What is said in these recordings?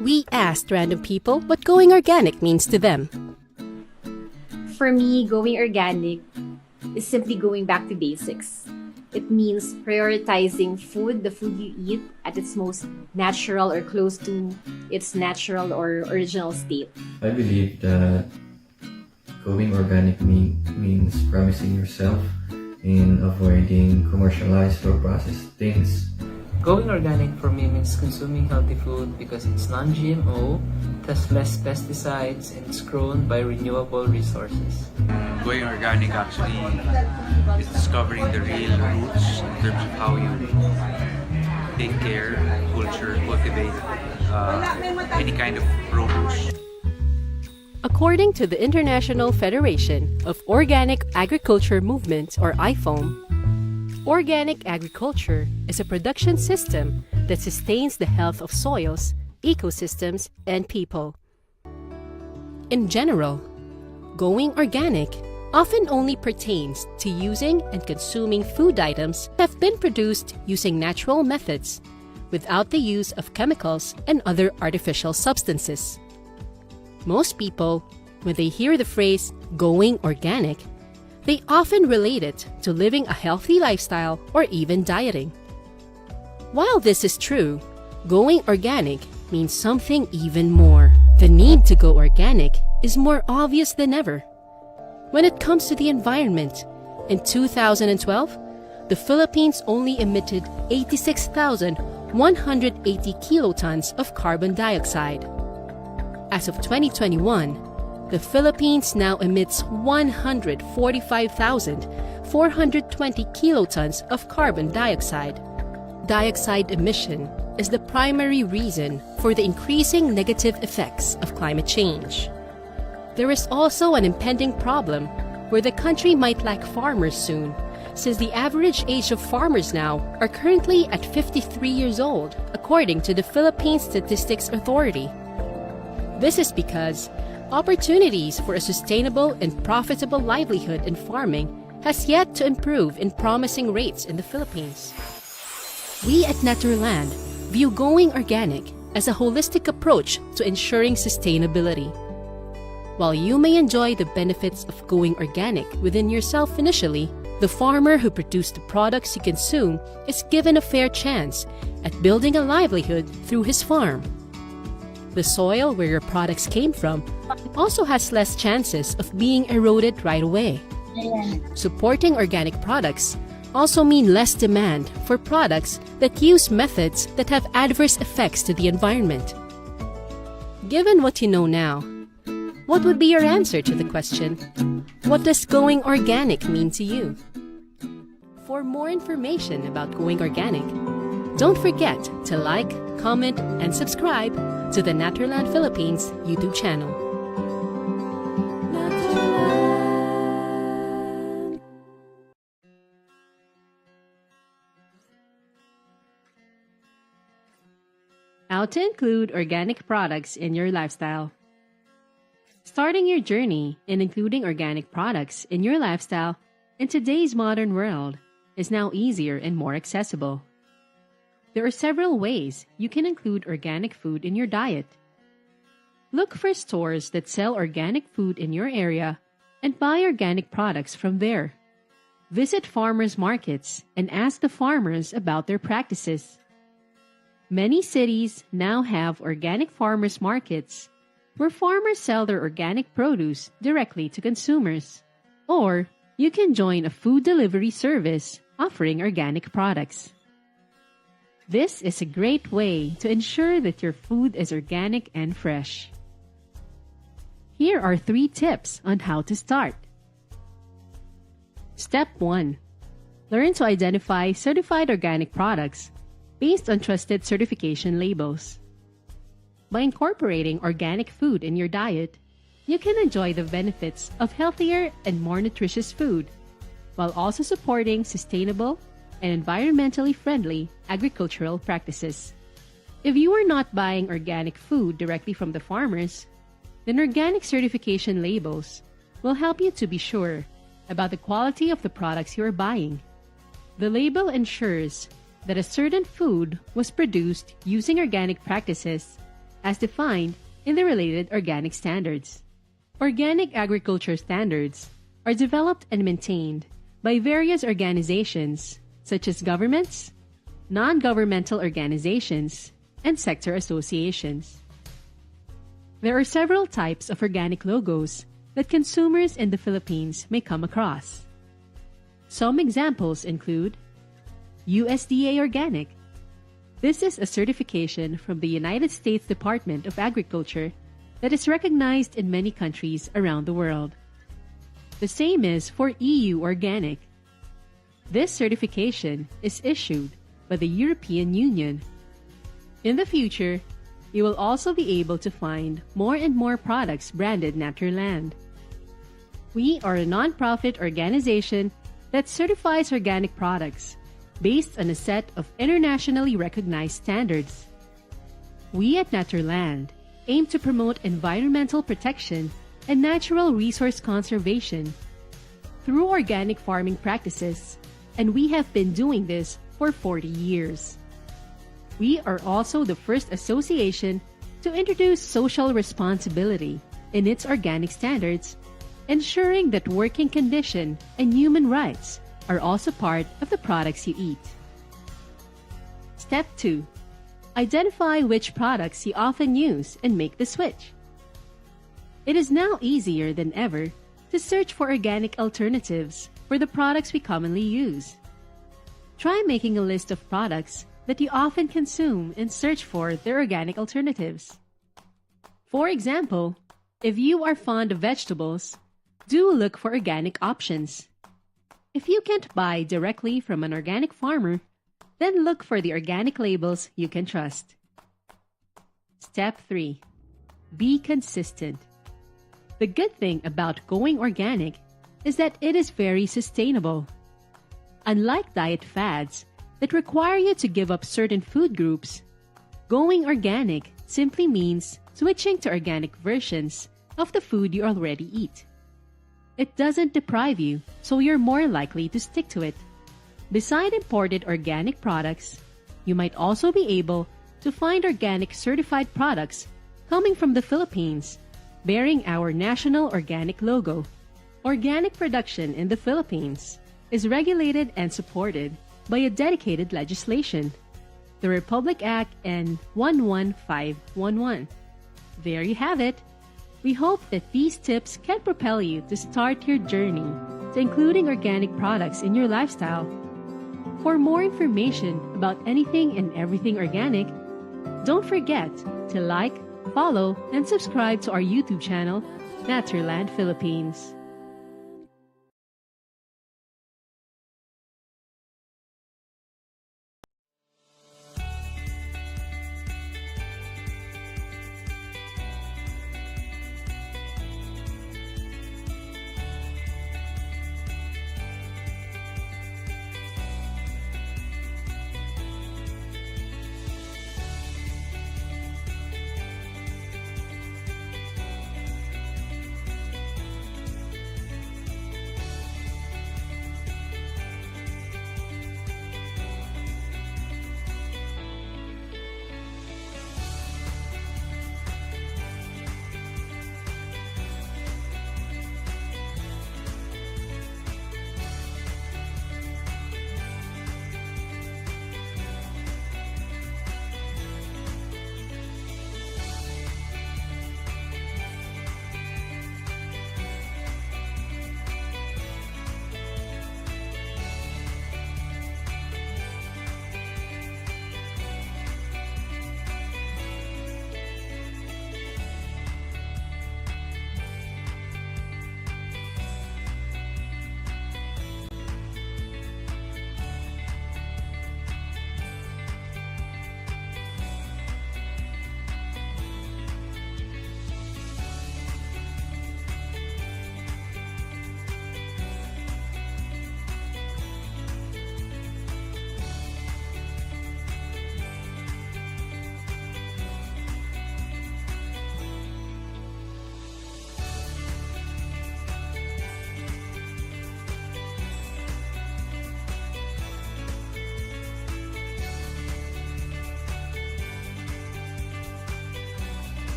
We asked random people what going organic means to them. For me, going organic is simply going back to basics. It means prioritizing food, the food you eat, at its most natural or close to its natural or original state. I believe that going organic means promising yourself in avoiding commercialized or processed things. Going organic for me means consuming healthy food because it's non-GMO, it has less pesticides, and it's grown by renewable resources. Going organic actually is discovering the real roots in terms of how you take care, cultivate any kind of produce. According to the International Federation of Organic Agriculture Movement, or IFOAM, organic agriculture is a production system that sustains the health of soils, ecosystems, and people. In general, going organic often only pertains to using and consuming food items that have been produced using natural methods, without the use of chemicals and other artificial substances. Most people, when they hear the phrase going organic, they often relate it to living a healthy lifestyle or even dieting. While this is true, going organic means something even more. The need to go organic is more obvious than ever. When it comes to the environment, in 2012, the Philippines only emitted 86,180 kilotons of carbon dioxide. As of 2021, the Philippines now emits 145,420 kilotons of carbon dioxide. Dioxide emission is the primary reason for the increasing negative effects of climate change. There is also an impending problem where the country might lack farmers soon, since the average age of farmers now are currently at 53 years old, according to the Philippine Statistics Authority. This is because opportunities for a sustainable and profitable livelihood in farming has yet to improve in promising rates in the Philippines. We at Naturland view going organic as a holistic approach to ensuring sustainability. While you may enjoy the benefits of going organic within yourself initially, the farmer who produced the products you consume is given a fair chance at building a livelihood through his farm. The soil where your products came from also has less chances of being eroded right away. Supporting organic products also mean less demand for products that use methods that have adverse effects to the environment. Given what you know now, what would be your answer to the question, what does going organic mean to you? For more information about going organic, don't forget to like, comment, and subscribe to the Naturland Philippines YouTube channel. How to include organic products in your lifestyle. Starting your journey in including organic products in your lifestyle in today's modern world is now easier and more accessible. There are several ways you can include organic food in your diet. Look for stores that sell organic food in your area and buy organic products from there. Visit farmers markets and ask the farmers about their practices. Many cities now have organic farmers markets where farmers sell their organic produce directly to consumers. Or you can join a food delivery service offering organic products. This is a great way to ensure that your food is organic and fresh. Here are 3 tips on how to start. Step 1. Learn to identify certified organic products based on trusted certification labels. By incorporating organic food in your diet, you can enjoy the benefits of healthier and more nutritious food, while also supporting sustainable and environmentally friendly agricultural practices. If you are not buying organic food directly from the farmers, then organic certification labels will help you to be sure about the quality of the products you are buying. The label ensures that a certain food was produced using organic practices as defined in the related organic standards. Organic agriculture standards are developed and maintained by various organizations such as governments, non-governmental organizations, and sector associations. There are several types of organic logos that consumers in the Philippines may come across. Some examples include USDA Organic. This is a certification from the United States Department of Agriculture that is recognized in many countries around the world. The same is for EU Organic. This certification is issued by the European Union. In the future, you will also be able to find more and more products branded Naturland. We are a non-profit organization that certifies organic products based on a set of internationally recognized standards. We at Naturland aim to promote environmental protection and natural resource conservation through organic farming practices, and we have been doing this for 40 years. We are also the first association to introduce social responsibility in its organic standards, ensuring that working condition and human rights are also part of the products you eat. Step 2. Identify which products you often use and make the switch. It is now easier than ever to search for organic alternatives for the products we commonly use. Try making a list of products that you often consume and search for their organic alternatives. For example, if you are fond of vegetables, do look for organic options. If you can't buy directly from an organic farmer, then look for the organic labels you can trust. Step 3. Be consistent. The good thing about going organic is that it is very sustainable. Unlike diet fads that require you to give up certain food groups, going organic simply means switching to organic versions of the food you already eat. It doesn't deprive you, so you're more likely to stick to it. Beside imported organic products, you might also be able to find organic certified products coming from the Philippines, bearing our national organic logo. Organic production in the Philippines is regulated and supported by a dedicated legislation, the Republic Act N 11511. There you have it. We hope that these tips can propel you to start your journey to including organic products in your lifestyle. For more information about anything and everything organic, don't forget to like, follow, and subscribe to our YouTube channel, Naturland Philippines.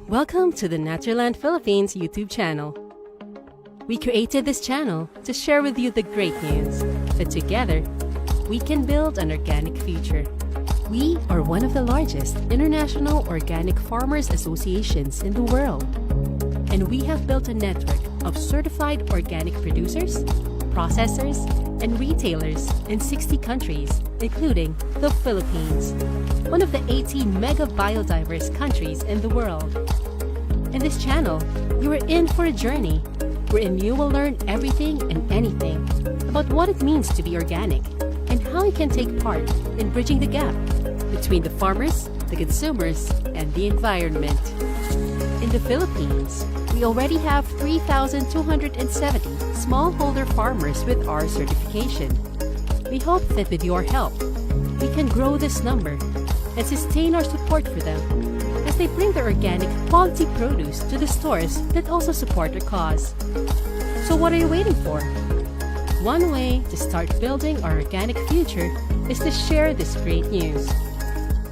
Welcome to the Naturland Philippines YouTube channel. We created this channel to share with you the great news that together we can build an organic future. We are one of the largest international organic farmers associations in the world, and we have built a network of certified organic producers, processors, and retailers in 60 countries, including the Philippines, one of the 18 mega biodiverse countries in the world. In this channel, you are in for a journey wherein you will learn everything and anything about what it means to be organic and how you can take part in bridging the gap between the farmers, the consumers, and the environment. In the Philippines, we already have 3,270 smallholder farmers with our certification. We hope that with your help, we can grow this number and sustain our support for them as they bring their organic quality produce to the stores that also support our cause. So what are you waiting for? One way to start building our organic future is to share this great news.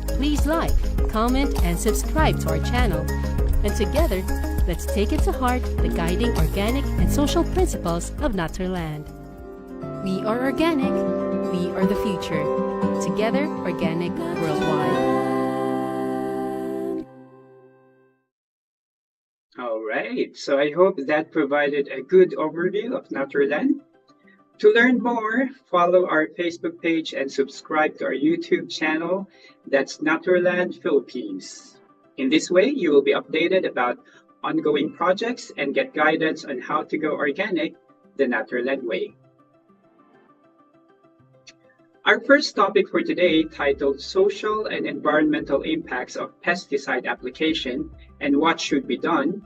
Please like, comment, and subscribe to our channel. And together, let's take it to heart the guiding organic and social principles of Naturland. We are organic. We are the future. Together, organic worldwide. All right, so I hope that provided a good overview of Naturland. To learn more, follow our Facebook page and subscribe to our YouTube channel. That's Naturland Philippines. In this way, you will be updated about ongoing projects and get guidance on how to go organic the Naturland way. Our first topic for today, titled Social and Environmental Impacts of Pesticide Application and What Should Be Done.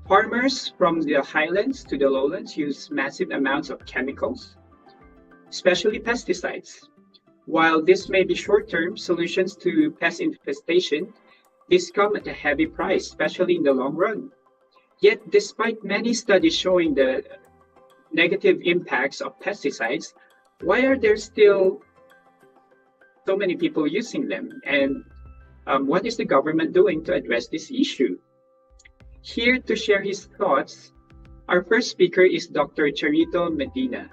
Farmers from the highlands to the lowlands use massive amounts of chemicals, especially pesticides. While this may be short-term solutions to pest infestation, these come at a heavy price, especially in the long run. Yet, despite many studies showing the negative impacts of pesticides, why are there still so many people using them? And what is the government doing to address this issue? Here to share his thoughts, our first speaker is Dr. Charito Medina.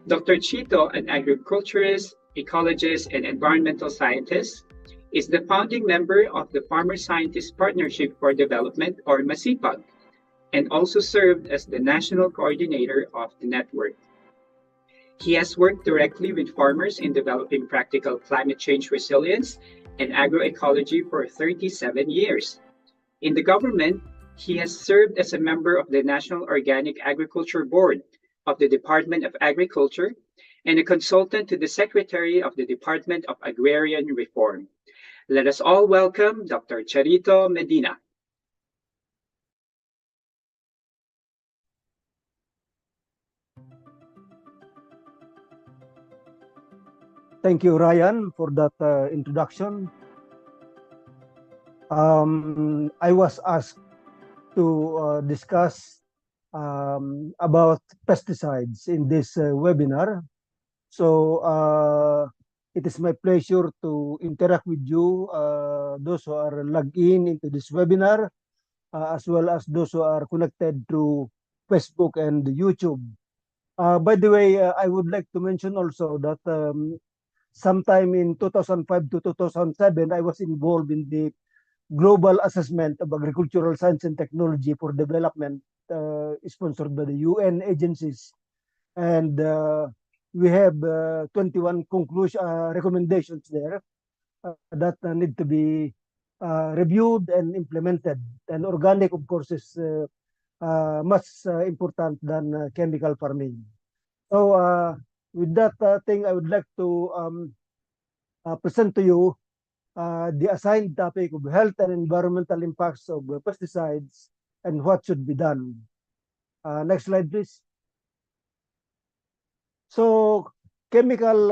Dr. Chito, an agriculturist, ecologist, and environmental scientist, is the founding member of the Farmer Scientist Partnership for Development, or MASIPAG, and also served as the national coordinator of the network. He has worked directly with farmers in developing practical climate change resilience and agroecology for 37 years. In the government, he has served as a member of the National Organic Agriculture Board of the Department of Agriculture and a consultant to the Secretary of the Department of Agrarian Reform. Let us all welcome Dr. Charito Medina. Thank you, Ryan, for that introduction. I was asked to discuss about pesticides in this webinar. So it is my pleasure to interact with you, those who are logged in into this webinar, as well as those who are connected through Facebook and YouTube. By the way, I would like to mention also that sometime in 2005 to 2007, I was involved in the Global Assessment of Agricultural Science and Technology for Development, sponsored by the UN agencies. And we have 21 recommendations there that need to be reviewed and implemented. And organic, of course, is much important than chemical farming. So with that thing, I would like to present to you the assigned topic of health and environmental impacts of pesticides and what should be done. Next slide, please. So chemicals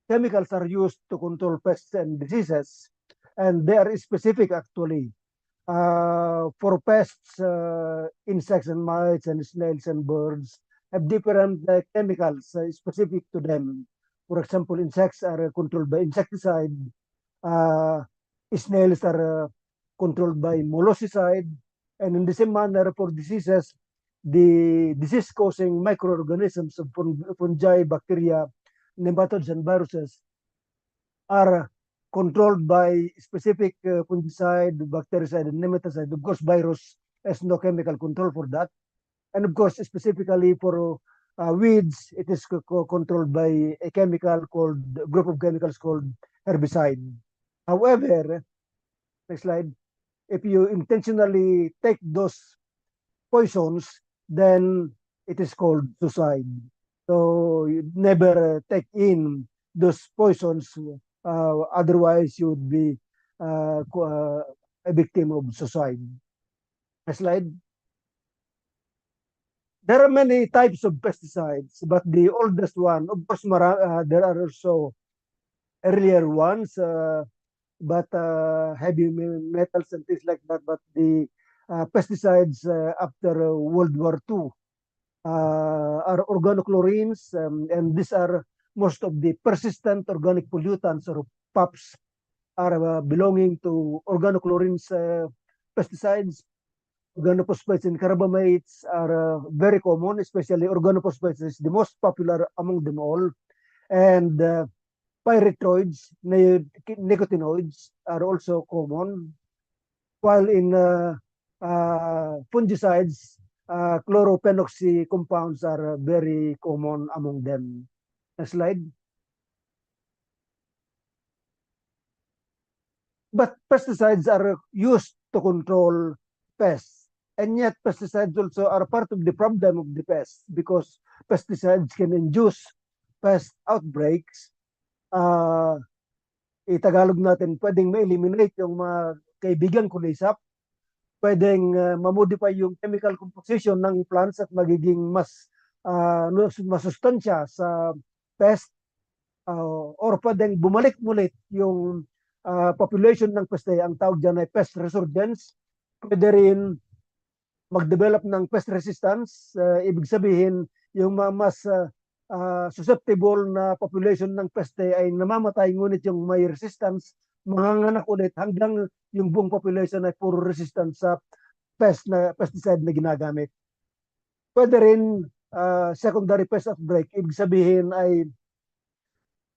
are used to control pests and diseases, and they are specific actually. For pests, insects and mites and snails and birds have different chemicals specific to them. For example, insects are controlled by insecticide. Uh, Snails are controlled by molluscicide. And in the same manner, for diseases, the disease-causing microorganisms of fungi, bacteria, nematodes, and viruses are controlled by specific fungicide, bactericide, and nematicide. Of course, virus has no chemical control for that. And of course, specifically for weeds, it is controlled by a chemical called, group of chemicals called herbicide. However, next slide, if you intentionally take those poisons, then it is called suicide. So you never take in those poisons. Otherwise, you would be a victim of suicide. Next slide. There are many types of pesticides, but the oldest one, of course, there are also earlier ones, but heavy metals and things like that. But the pesticides after World War II are organochlorines, and these are most of the persistent organic pollutants or PAPs are belonging to organochlorines pesticides. Organophosphates and carbamates are very common, especially organophosphates is the most popular among them all. And pyrethroids, nicotinoids are also common. While in fungicides, chloropenoxy compounds are very common among them. Next slide. But pesticides are used to control pests. And yet pesticides also are part of the problem of the pests because pesticides can induce pest outbreaks. Itagalog natin, pwedeng ma-eliminate yung mga kaibigan kulisap, pwedeng ma-modify yung chemical composition ng plants at magiging mas masustansya sa pest, or pwedeng bumalik-mulit yung population ng peste. Ang tawag dyan ay pest resurgence. Pwede rin mag-develop ng pest resistance. Ibig sabihin, yung mas susceptible na population ng peste ay namamatay, ngunit yung may resistance, manganganak ulit hanggang yung buong population ay puro resistant sa pesticide na ginagamit. Pwede rin secondary pest outbreak. Ibig sabihin ay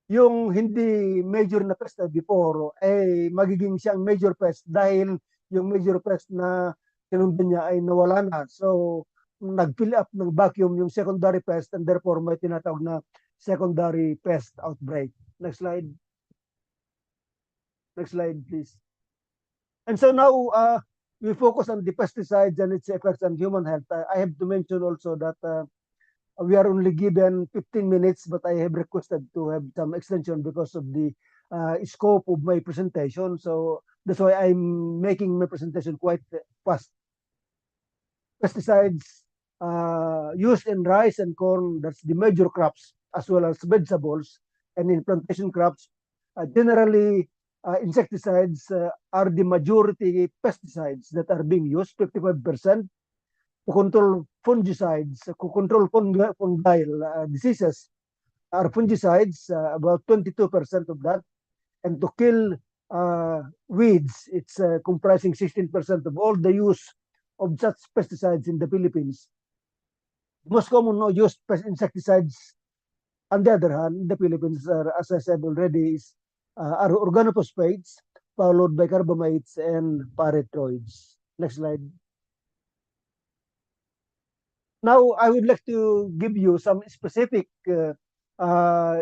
yung hindi major na pest before ay magiging siyang major pest dahil yung major pest na sinundan niya ay nawala na. So, nag-fill up ng vacuum yung secondary pest and therefore may tinatawag na secondary pest outbreak. Next slide. Next slide, please. And so now we focus on the pesticides and its effects on human health. I have to mention also that we are only given 15 minutes, but I have requested to have some extension because of the scope of my presentation. So that's why I'm making my presentation quite fast. Pesticides used in rice and corn, that's the major crops, as well as vegetables, and in plantation crops. Generally, insecticides are the majority pesticides that are being used, 55%. To control fungicides, to control fungal diseases are fungicides, about 22% of that. And to kill weeds, it's comprising 16% of all the use of such pesticides in the Philippines. The most common used insecticides, on the other hand, in the Philippines, as I said already, are organophosphates, followed by carbamates and pyrethroids. Next slide. Now, I would like to give you some specific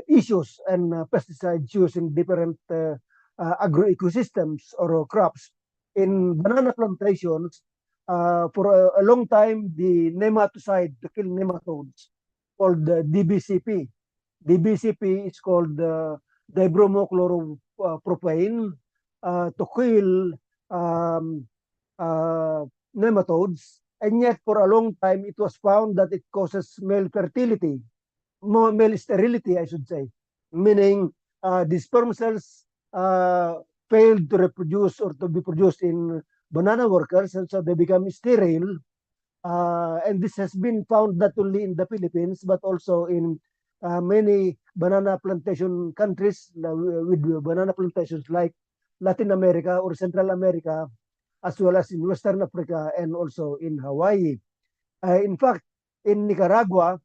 issues and pesticides used in different agroecosystems or crops. In banana plantations, for a long time, the nematicide to kill nematodes called DBCP. DBCP is called dibromochloropropane to kill nematodes. And yet, for a long time, it was found that it causes male fertility, male sterility, I should say, meaning the sperm cells failed to reproduce or to be produced in banana workers, and so they become sterile. And this has been found not only in the Philippines, but also in many banana plantation countries with banana plantations like Latin America or Central America, as well as in Western Africa and also in Hawaii. In fact, in Nicaragua,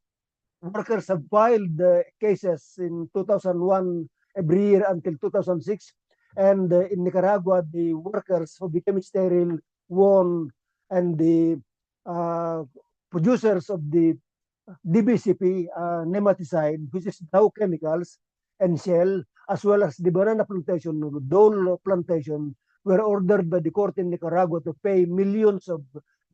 workers have filed cases in 2001 every year until 2006. And in Nicaragua, the workers who became sterile won, and the uh, producers of the DBCP nematicide, which is Dow Chemicals and Shell, as well as the banana plantation, Dole plantation, were ordered by the court in Nicaragua to pay millions of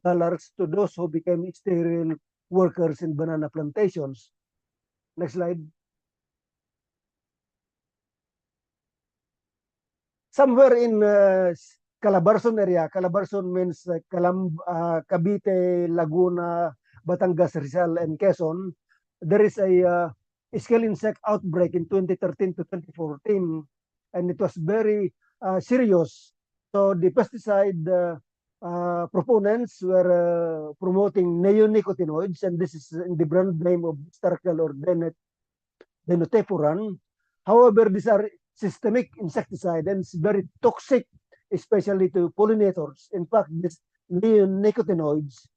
dollars to those who became sterile workers in banana plantations. Next slide. Somewhere in Calabarzon area, Calabarzon means Cavite, Laguna, Batangas, Rizal, and Quezon, there is a scale insect outbreak in 2013 to 2014, and it was very serious. So the pesticide proponents were promoting neonicotinoids, and this is in the brand name of Starkel or Denotefuran. However, these are systemic insecticide and it's very toxic, especially to pollinators. In fact, these neonicotinoids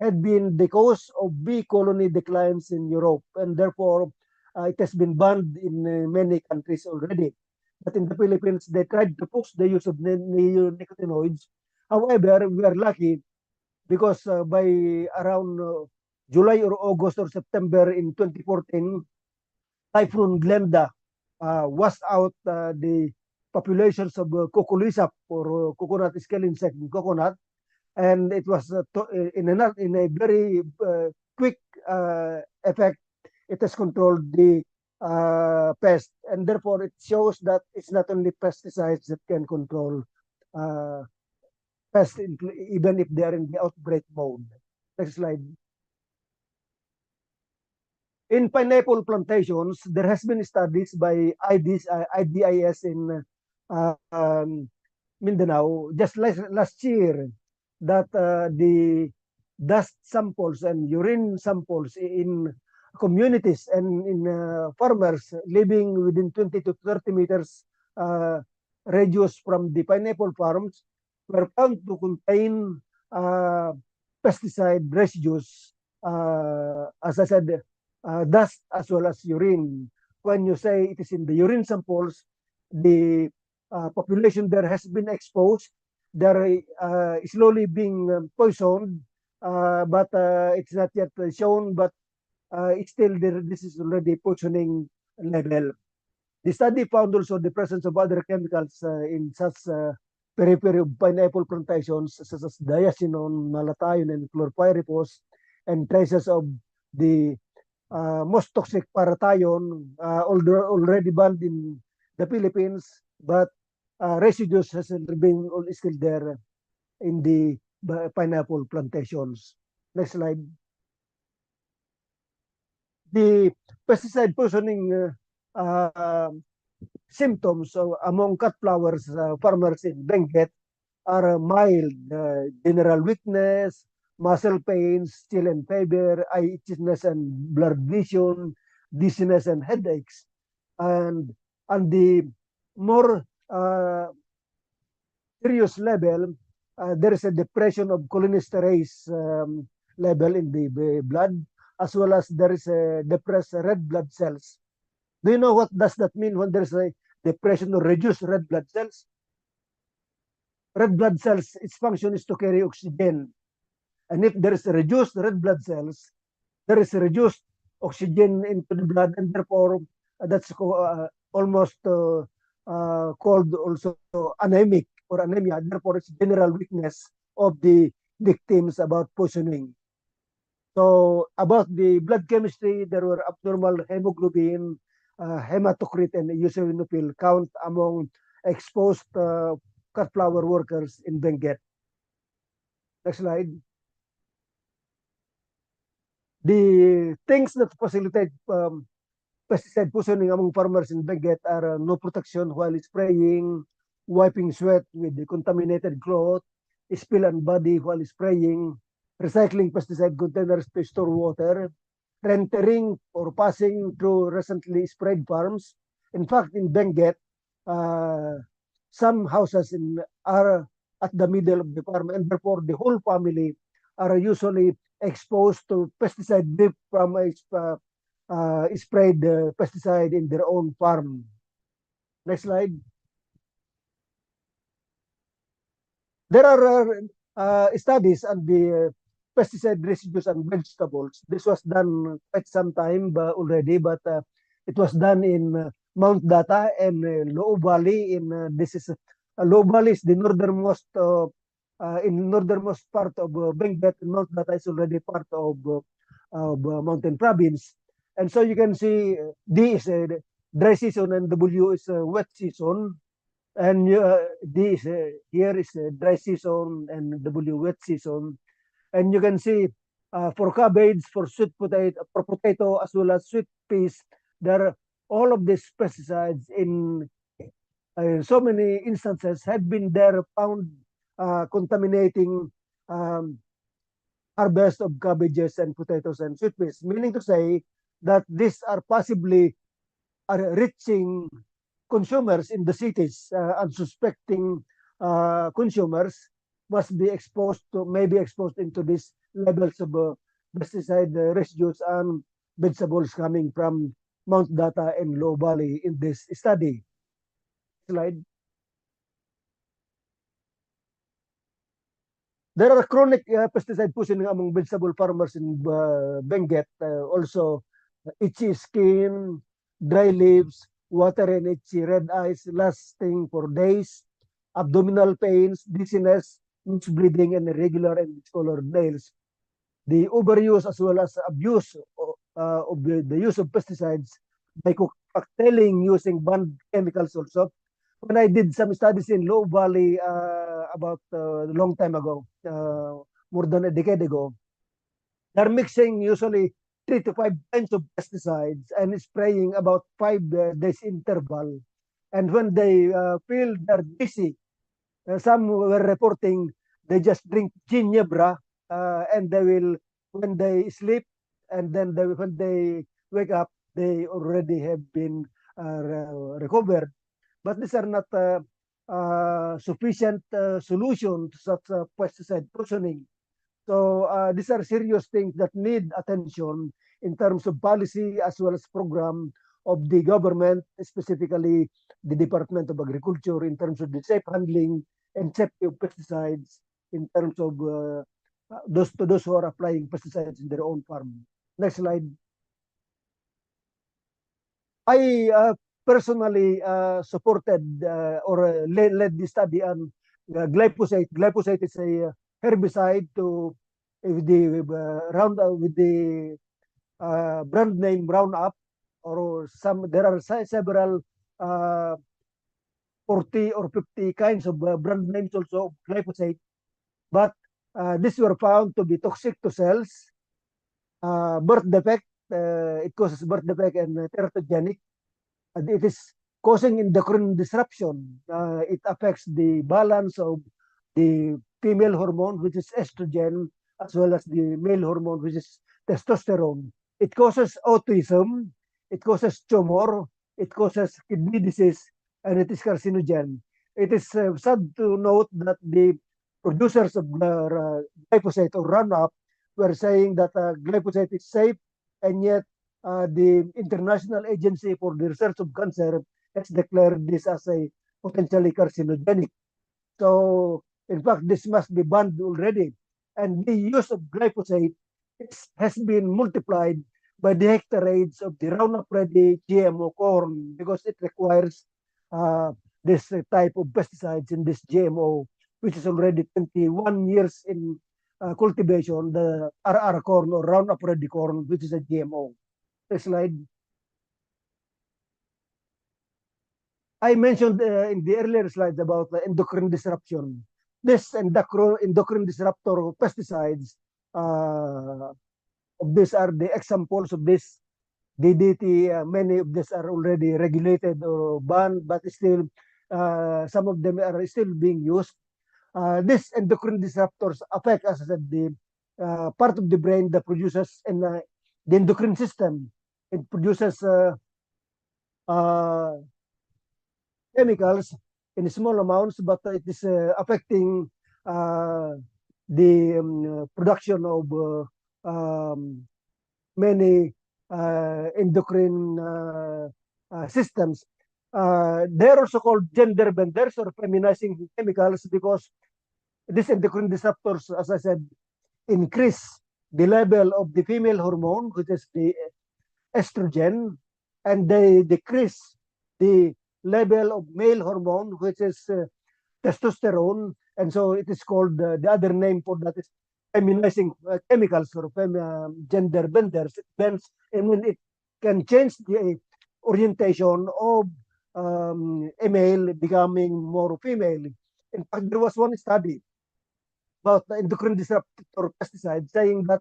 had been the cause of bee colony declines in Europe, and therefore it has been banned in many countries already. But in the Philippines, they tried to push the use of neonicotinoids. However, we are lucky because by around July or August or September in 2014, Typhoon Glenda washed out the populations of cuculisap or coconut scale insect in coconut, and it was in a very quick effect. It has controlled the pest, and therefore it shows that it's not only pesticides that can control pests, even if they are in the outbreak mode. Next slide. In pineapple plantations, there has been studies by IDIS in Mindanao just last year that the dust samples and urine samples in communities and in farmers living within 20 to 30 meters radius from the pineapple farms were found to contain pesticide residues, as I said, dust as well as urine. When you say it is in the urine samples, the population there has been exposed. They're slowly being poisoned, but it's not yet shown, but it's still there. This is already poisoning level. The study found also the presence of other chemicals in such periphery of pineapple plantations, such as diazinon, malathion, and chlorpyrifos, and traces of the most toxic parathion, already banned in the Philippines, but residues has been still there in the pineapple plantations. Next slide. The pesticide poisoning symptoms among cut flowers farmers in Benguet are mild, general weakness, muscle pains, chill and fever, eye itchiness and blurred vision, dizziness and headaches. And on the more serious level, there is a depression of cholinesterase level in the blood, as well as there is a depressed red blood cells. Do you know what does that mean when there is a depression or reduced red blood cells? Red blood cells, its function is to carry oxygen. And if there is a reduced red blood cells, there is a reduced oxygen into the blood, and therefore that's almost called also anemic or anemia. Therefore, it's general weakness of the victims about poisoning. So about the blood chemistry, there were abnormal hemoglobin, hematocrit, and eosinophil count among exposed cut flower workers in Benguet. Next slide. The things that facilitate pesticide poisoning among farmers in Benguet are no protection while spraying, wiping sweat with the contaminated cloth, spill on body while spraying, recycling pesticide containers to store water, entering or passing through recently sprayed farms. In fact, in Benguet, some houses are at the middle of the farm, and therefore the whole family are usually exposed to pesticide drip from a sprayed pesticide in their own farm. Next slide. There are studies on the pesticide residues on vegetables. This was done quite some time already, but it was done in Mount Data and Loo Valley. This is Loo Valley is the northernmost in northernmost part of Benguet. Mount Data is already part of Mountain Province, and so you can see D is dry season and W is wet season. And this here is dry season and W wet season, and you can see for cabbage, for potato as well as sweet peas, there are all of these pesticides in so many instances have been there found contaminating um, harvest of cabbages and potatoes and sweet peas, meaning to say that these are possibly are reaching consumers in the cities, unsuspecting consumers must be exposed to, maybe exposed into these levels of pesticide residues and vegetables coming from Mount Data and Low Valley in this study. Slide. There are chronic pesticide poisoning among vegetable farmers in Benguet. Also, itchy skin, dry leaves, water and itchy red eyes lasting for days, abdominal pains, dizziness, loose bleeding, and irregular and discolored nails. The overuse as well as abuse of the use of pesticides by cocktailing using banned chemicals also. When I did some studies in Low Valley about a long time ago, more than a decade ago, they're mixing usually 3 to 5 kinds of pesticides and spraying about 5 days interval. And when they feel they're dizzy, some were reporting they just drink ginebra and they will, when they sleep, and then when they wake up, they already have been recovered. But these are not sufficient solution to such pesticide poisoning. So these are serious things that need attention in terms of policy as well as program of the government, specifically the Department of Agriculture, in terms of the safe handling and safety of pesticides, in terms of those who are applying pesticides in their own farm. Next slide. I personally supported or led the study on glyphosate. Glyphosate is a herbicide to with the with the brand name Roundup, or some there are several 40 or 50 kinds of brand names also of glyphosate, but these were found to be toxic to cells, birth defect. It causes birth defect and teratogenic. And it is causing endocrine disruption. It affects the balance of the female hormone, which is estrogen, as well as the male hormone, which is testosterone. It causes autism, it causes tumor, it causes kidney disease, and it is carcinogen. It is sad to note that the producers of glyphosate or Roundup were saying that glyphosate is safe, and yet the International Agency for the Research of Cancer has declared this as a potentially carcinogenic. So, in fact, this must be banned already. And the use of glyphosate has been multiplied by the hectareage of the Roundup Ready GMO corn, because it requires this type of pesticides in this GMO, which is already 21 years in cultivation, the RR corn or Roundup Ready corn, which is a GMO. Next slide. I mentioned in the earlier slides about the endocrine disruption. This endocrine disruptor pesticides, of these are the examples of this DDT. Many of these are already regulated or banned, but still some of them are still being used. These endocrine disruptors affect, as I said, the part of the brain that produces the endocrine system. It produces uh, chemicals in small amounts, but it is affecting the production of many endocrine systems. They're also called gender benders or feminizing chemicals because these endocrine disruptors, as I said, increase the level of the female hormone, which is the estrogen, and they decrease the level of male hormone, which is testosterone. And so it is called, the other name for that is feminizing chemicals or gender benders. It bends, and when it can change the orientation of a male becoming more female. In fact, there was one study about the endocrine disruptor pesticides saying that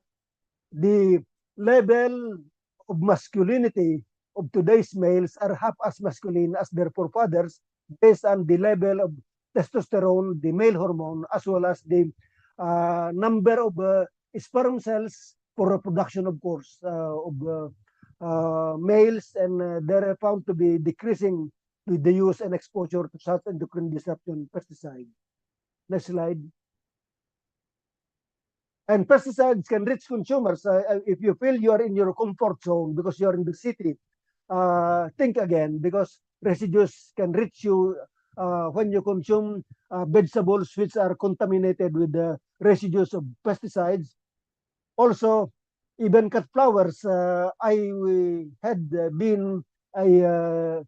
the level of masculinity of today's males are half as masculine as their forefathers based on the level of testosterone, the male hormone, as well as the number of sperm cells for reproduction, of course, of males, and they're found to be decreasing with the use and exposure to such endocrine disruption pesticide. Next slide. And pesticides can reach consumers. If you feel you are in your comfort zone because you're in the city, think again, because residues can reach you when you consume vegetables which are contaminated with the residues of pesticides. Also, even cut flowers. I had been a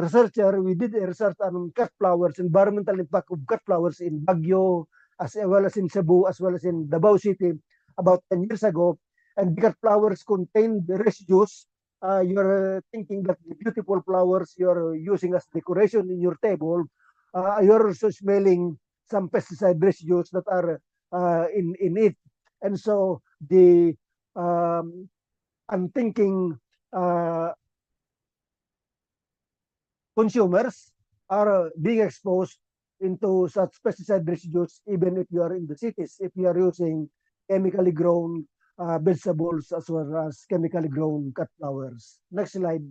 researcher. We did a research on cut flowers, environmental impact of cut flowers in Baguio, as well as in Cebu, as well as in Davao City about 10 years ago. And cut flowers contain the residues. You're thinking that the beautiful flowers you're using as decoration in your table, you're also smelling some pesticide residues that are in it. And so the unthinking consumers are being exposed into such pesticide residues, even if you are in the cities, if you are using chemically grown vegetables as well as chemically grown cut flowers. Next slide.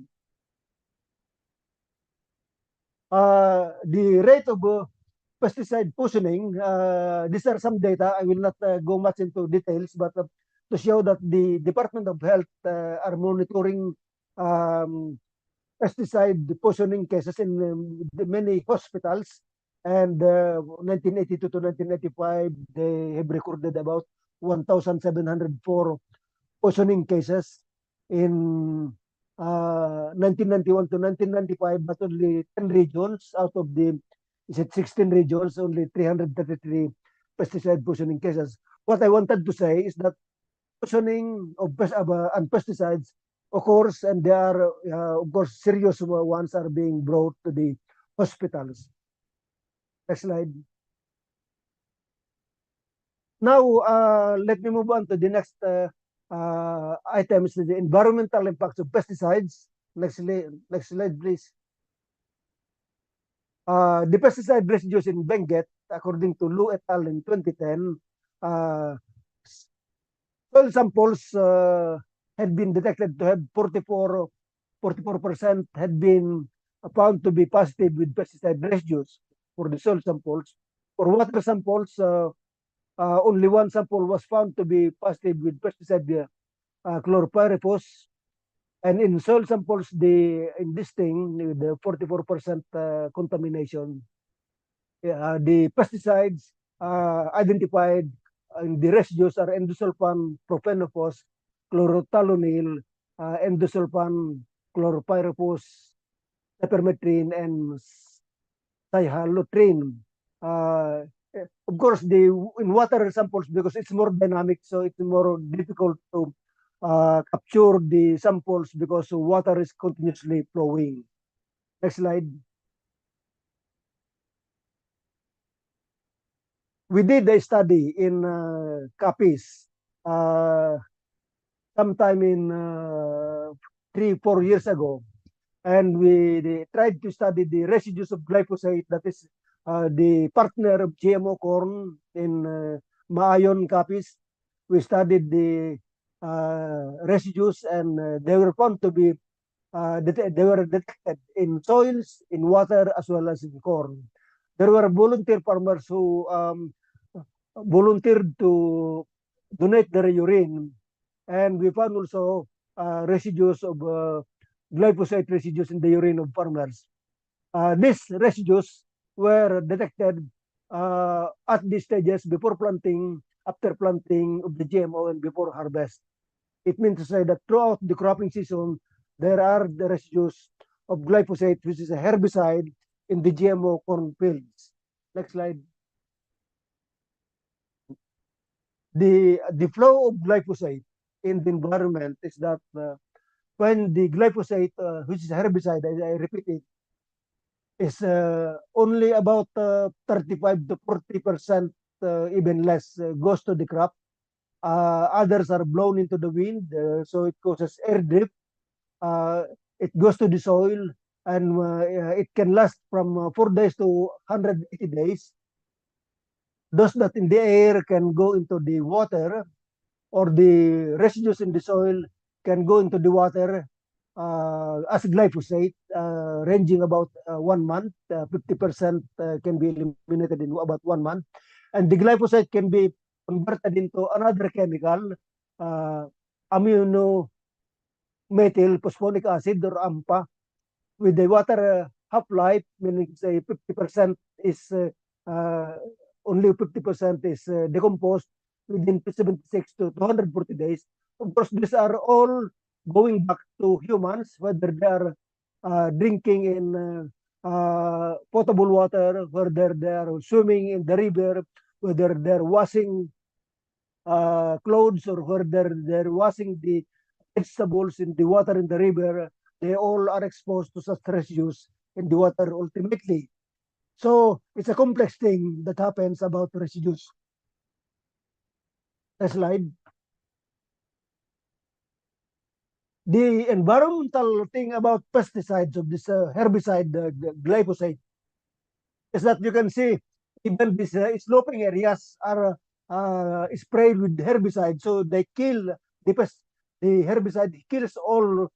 The rate of pesticide poisoning, these are some data. I will not go much into details, but to show that the Department of Health are monitoring pesticide poisoning cases in many hospitals. And 1982 to 1985, they have recorded about 1,704 poisoning cases. In 1991 to 1995, but only 10 regions out of the, is it 16 regions, only 333 pesticide poisoning cases. What I wanted to say is that poisoning of pesticides occurs, and they are, of course, serious ones are being brought to the hospitals. Next slide. Now, let me move on to the next items, the environmental impacts of pesticides. Next slide, please. The pesticide residues in Benguet, according to Lu et al. In 2010, soil samples had been detected to have 44% had been found to be positive with pesticide residues for the soil samples. For water samples, only one sample was found to be positive with pesticide chlorpyrifos. And in soil samples, in this thing, the 44% contamination, the pesticides identified in the residues are endosulfan, propanofos, chlorothalonil, endosulfan, chlorpyrifos, cypermethrin, and cyhalothrin. Of course, in water samples, because it's more dynamic, so it's more difficult to capture the samples because water is continuously flowing. Next slide. We did a study in Capiz sometime in 3-4 years ago, and we tried to study the residues of glyphosate, that is the partner of GMO corn in Maayon, Capiz. We studied the residues, and they were found to be they were detected in soils, in water, as well as in corn. There were volunteer farmers who volunteered to donate their urine, and we found also residues of glyphosate residues in the urine of farmers. These residues were detected at these stages before planting, after planting of the GMO, and before harvest. It means to say that throughout the cropping season, there are the residues of glyphosate, which is a herbicide, in the GMO corn fields. Next slide. The flow of glyphosate in the environment is that when the glyphosate, which is a herbicide, I repeat it, is only about 35 to 40%, even less, goes to the crop. Others are blown into the wind, so it causes air drift. It goes to the soil, and it can last from 4 days to 180 days. Those that in the air can go into the water, or the residues in the soil can go into the water as glyphosate, ranging about 1 month. 50% can be eliminated in about 1 month. And the glyphosate can be converted into another chemical, amino methyl phosphonic acid, or AMPA, with the water half-life, meaning say 50% is only 50% is decomposed within 76 to 240 days. Of course, these are all going back to humans, whether they are drinking in potable water, whether they are swimming in the river, whether they're washing clothes, or whether they're washing the vegetables in the water in the river. They all are exposed to such residues in the water ultimately. So it's a complex thing that happens about residues. Next slide. The environmental thing about pesticides of this herbicide, glyphosate, is that you can see even these sloping areas are sprayed with herbicide, so they kill the pest. The herbicide kills all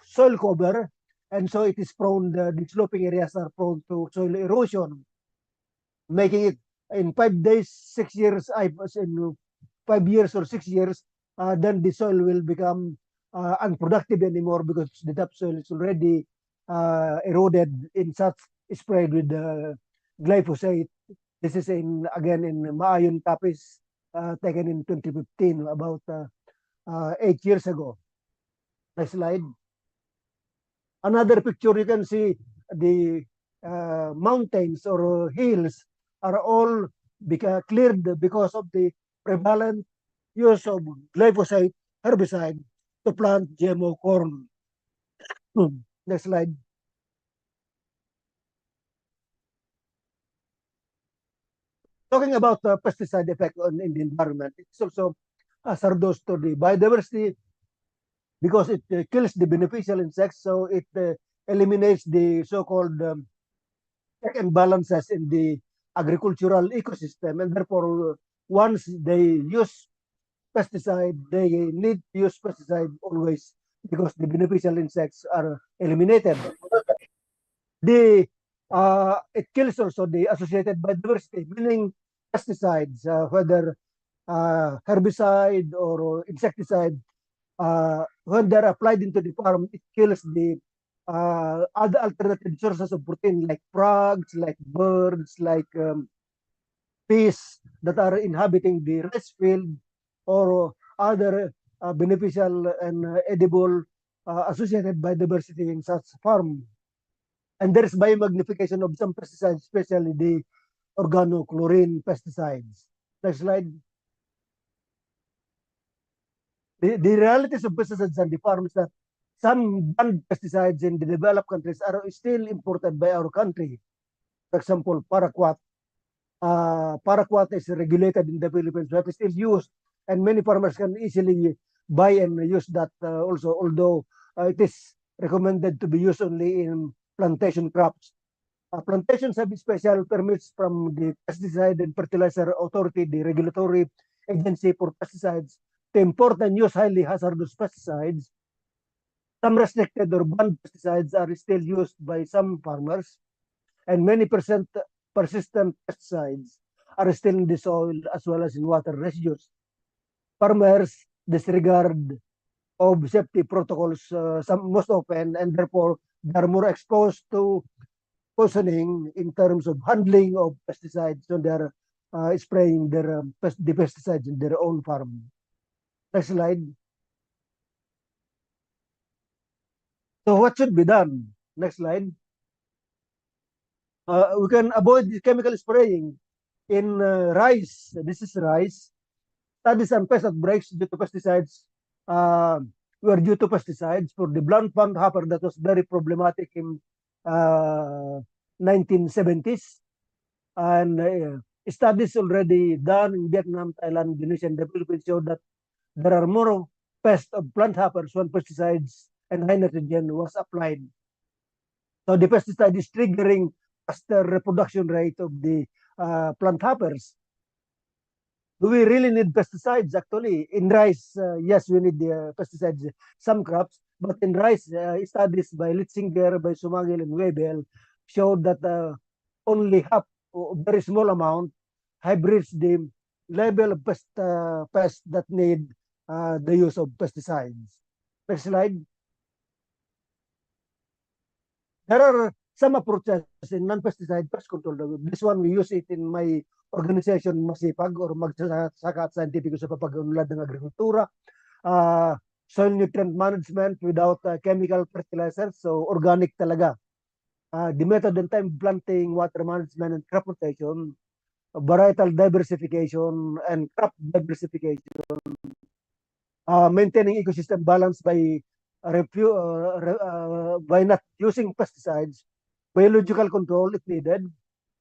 soil cover, and so it is prone. The sloping areas are prone to soil erosion, making it in 5 days, 6 years. In 5 years or 6 years, then the soil will become unproductive anymore, because the topsoil is already eroded in such sprayed with glyphosate. This is again in Maayon Tapis, taken in 2015, about 8 years ago. Next slide. Another picture, you can see the mountains or hills are all cleared because of the prevalent use of glyphosate herbicide to plant GMO corn. Next slide. Talking about the pesticide effect in the environment, it's also hazardous to the biodiversity, because it kills the beneficial insects, so it eliminates the so-called check and balances in the agricultural ecosystem, and therefore once they use pesticide, they need to use pesticide always, because the beneficial insects are eliminated. It kills also the associated biodiversity, meaning pesticides, whether herbicide or insecticide, when they're applied into the farm, it kills the other alternative sources of protein, like frogs, like birds, like bees that are inhabiting the rice field, or other beneficial and edible associated biodiversity in such farm. And there is biomagnification of some pesticides, especially the organochlorine pesticides. Next slide. The realities of pesticides on the farm is that some banned pesticides in the developed countries are still imported by our country. For example, paraquat. Paraquat is regulated in the Philippines, but it's still used, and many farmers can easily buy and use that also, although it is recommended to be used only in plantation crops. Plantations have special permits from the Pesticide and Fertilizer Authority, the regulatory agency for pesticides, to import and use highly hazardous pesticides. Some restricted or banned pesticides are still used by some farmers, and many persistent pesticides are still in the soil as well as in water residues. Farmers disregard of safety protocols most often, and therefore they are more exposed to poisoning in terms of handling of pesticides when they are spraying the pesticides in their own farm. Next slide. So what should be done? Next slide. We can avoid the chemical spraying in rice. This is rice. Studies on pest outbreaks due to pesticides were due to pesticides for the blunt pond hopper that was very problematic in 1970s. And studies already done in Vietnam, Thailand, Indonesia, and the Philippines show that there are more pests of plant hoppers when pesticides and high nitrogen was applied. So the pesticide is triggering faster reproduction rate of the plant hoppers. Do we really need pesticides? Actually, in rice, yes, we need the pesticides. Some crops, but in rice, studies by Litzinger, by Sumagil, and Webel showed that only half, very small amount, have reached the level of pest that need the use of pesticides. Next slide. There are some approaches in non-pesticide pest control. This one, we use it in my organization, Masipag, or Magsasaka at Scientific sa Papagunlad ng Agrikultura. Soil nutrient management without chemical fertilizers, so organic talaga. The method and time planting, water management, and crop rotation, varietal diversification, and crop diversification, maintaining ecosystem balance by not using pesticides, biological control if needed,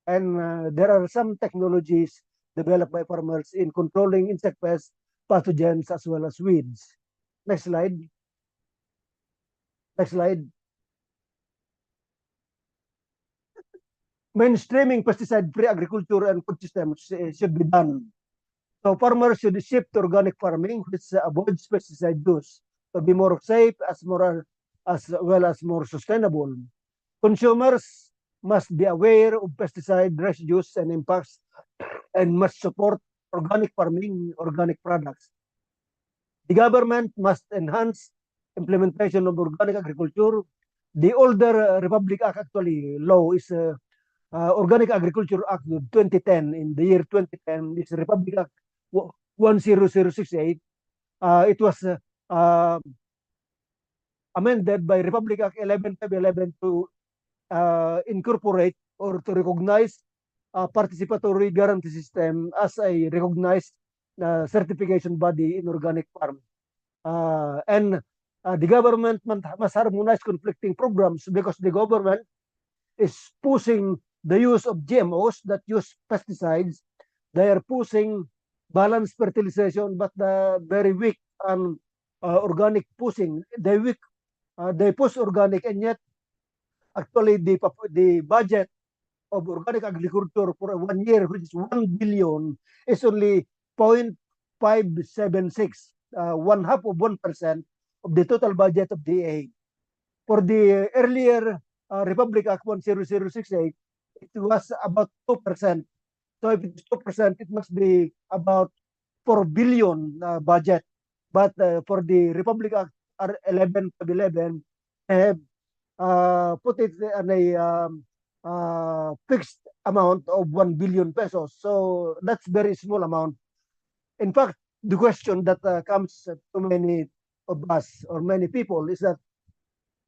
and there are some technologies developed by farmers in controlling insect pests, pathogens, as well as weeds. Next slide. Next slide. Mainstreaming pesticide-free agriculture and food systems should be done. So farmers should shift to organic farming, which avoids pesticide use to be more safe as well as more sustainable. Consumers must be aware of pesticide residues and impacts and must support organic farming, organic products. The government must enhance implementation of organic agriculture. The older Republic Act actually law is Organic Agriculture Act of 2010. In the year 2010, this Republic Act 10068. It was amended by Republic Act 11511 to incorporate or to recognize participatory guarantee system as a recognized certification body in organic farm. And the government must harmonize conflicting programs because the government is pushing the use of GMOs that use pesticides. They are pushing balanced fertilization, but the very weak and organic pushing. They push organic, and yet actually the budget of organic agriculture for 1 year, which is 1 billion, is only 0.576, one half of 1% of the total budget of DA. For the earlier Republic Act 10068, it was about 2%. So if it's 2%, it must be about 4 billion budget. But for the Republic Act 11 have put it on a fixed amount of 1 billion pesos. So that's very small amount. In fact, the question that comes to many of us or many people is that,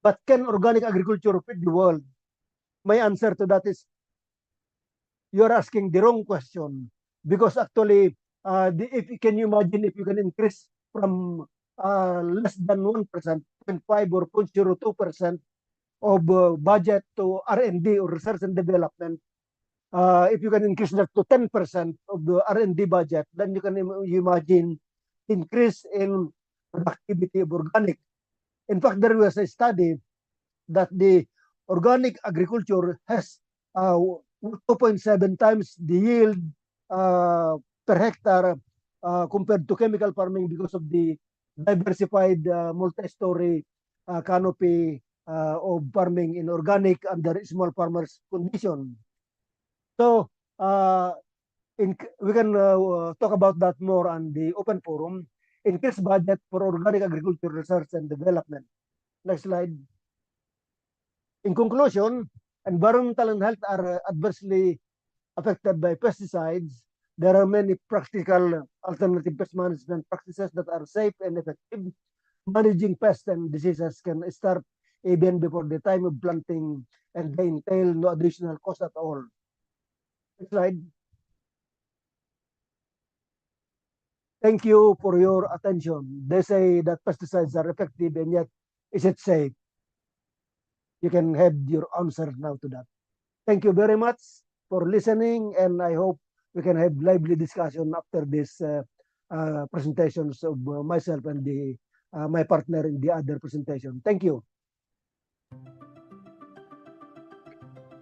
but can organic agriculture feed the world? My answer to that is, you're asking the wrong question, because actually, can you imagine if you can increase from less than 1%, 0.5 or 0.02% of budget to R&D or research and development? If you can increase that to 10% of the R&D budget, then you can imagine increase in productivity of organic. In fact, there was a study that the organic agriculture has 2.7 times the yield per hectare compared to chemical farming because of the diversified multi-story canopy of farming in organic under small farmers condition. So we can talk about that more on the open forum. Increased budget for organic agriculture research and development. Next slide. In conclusion, environmental and health are adversely affected by pesticides. There are many practical alternative pest management practices that are safe and effective. Managing pests and diseases can start even before the time of planting and they entail no additional cost at all. Next slide. Thank you for your attention. They say that pesticides are effective and yet is it safe? You can have your answer now to that. Thank you very much for listening, and I hope we can have lively discussion after this presentations of myself and my partner in the other presentation. Thank you.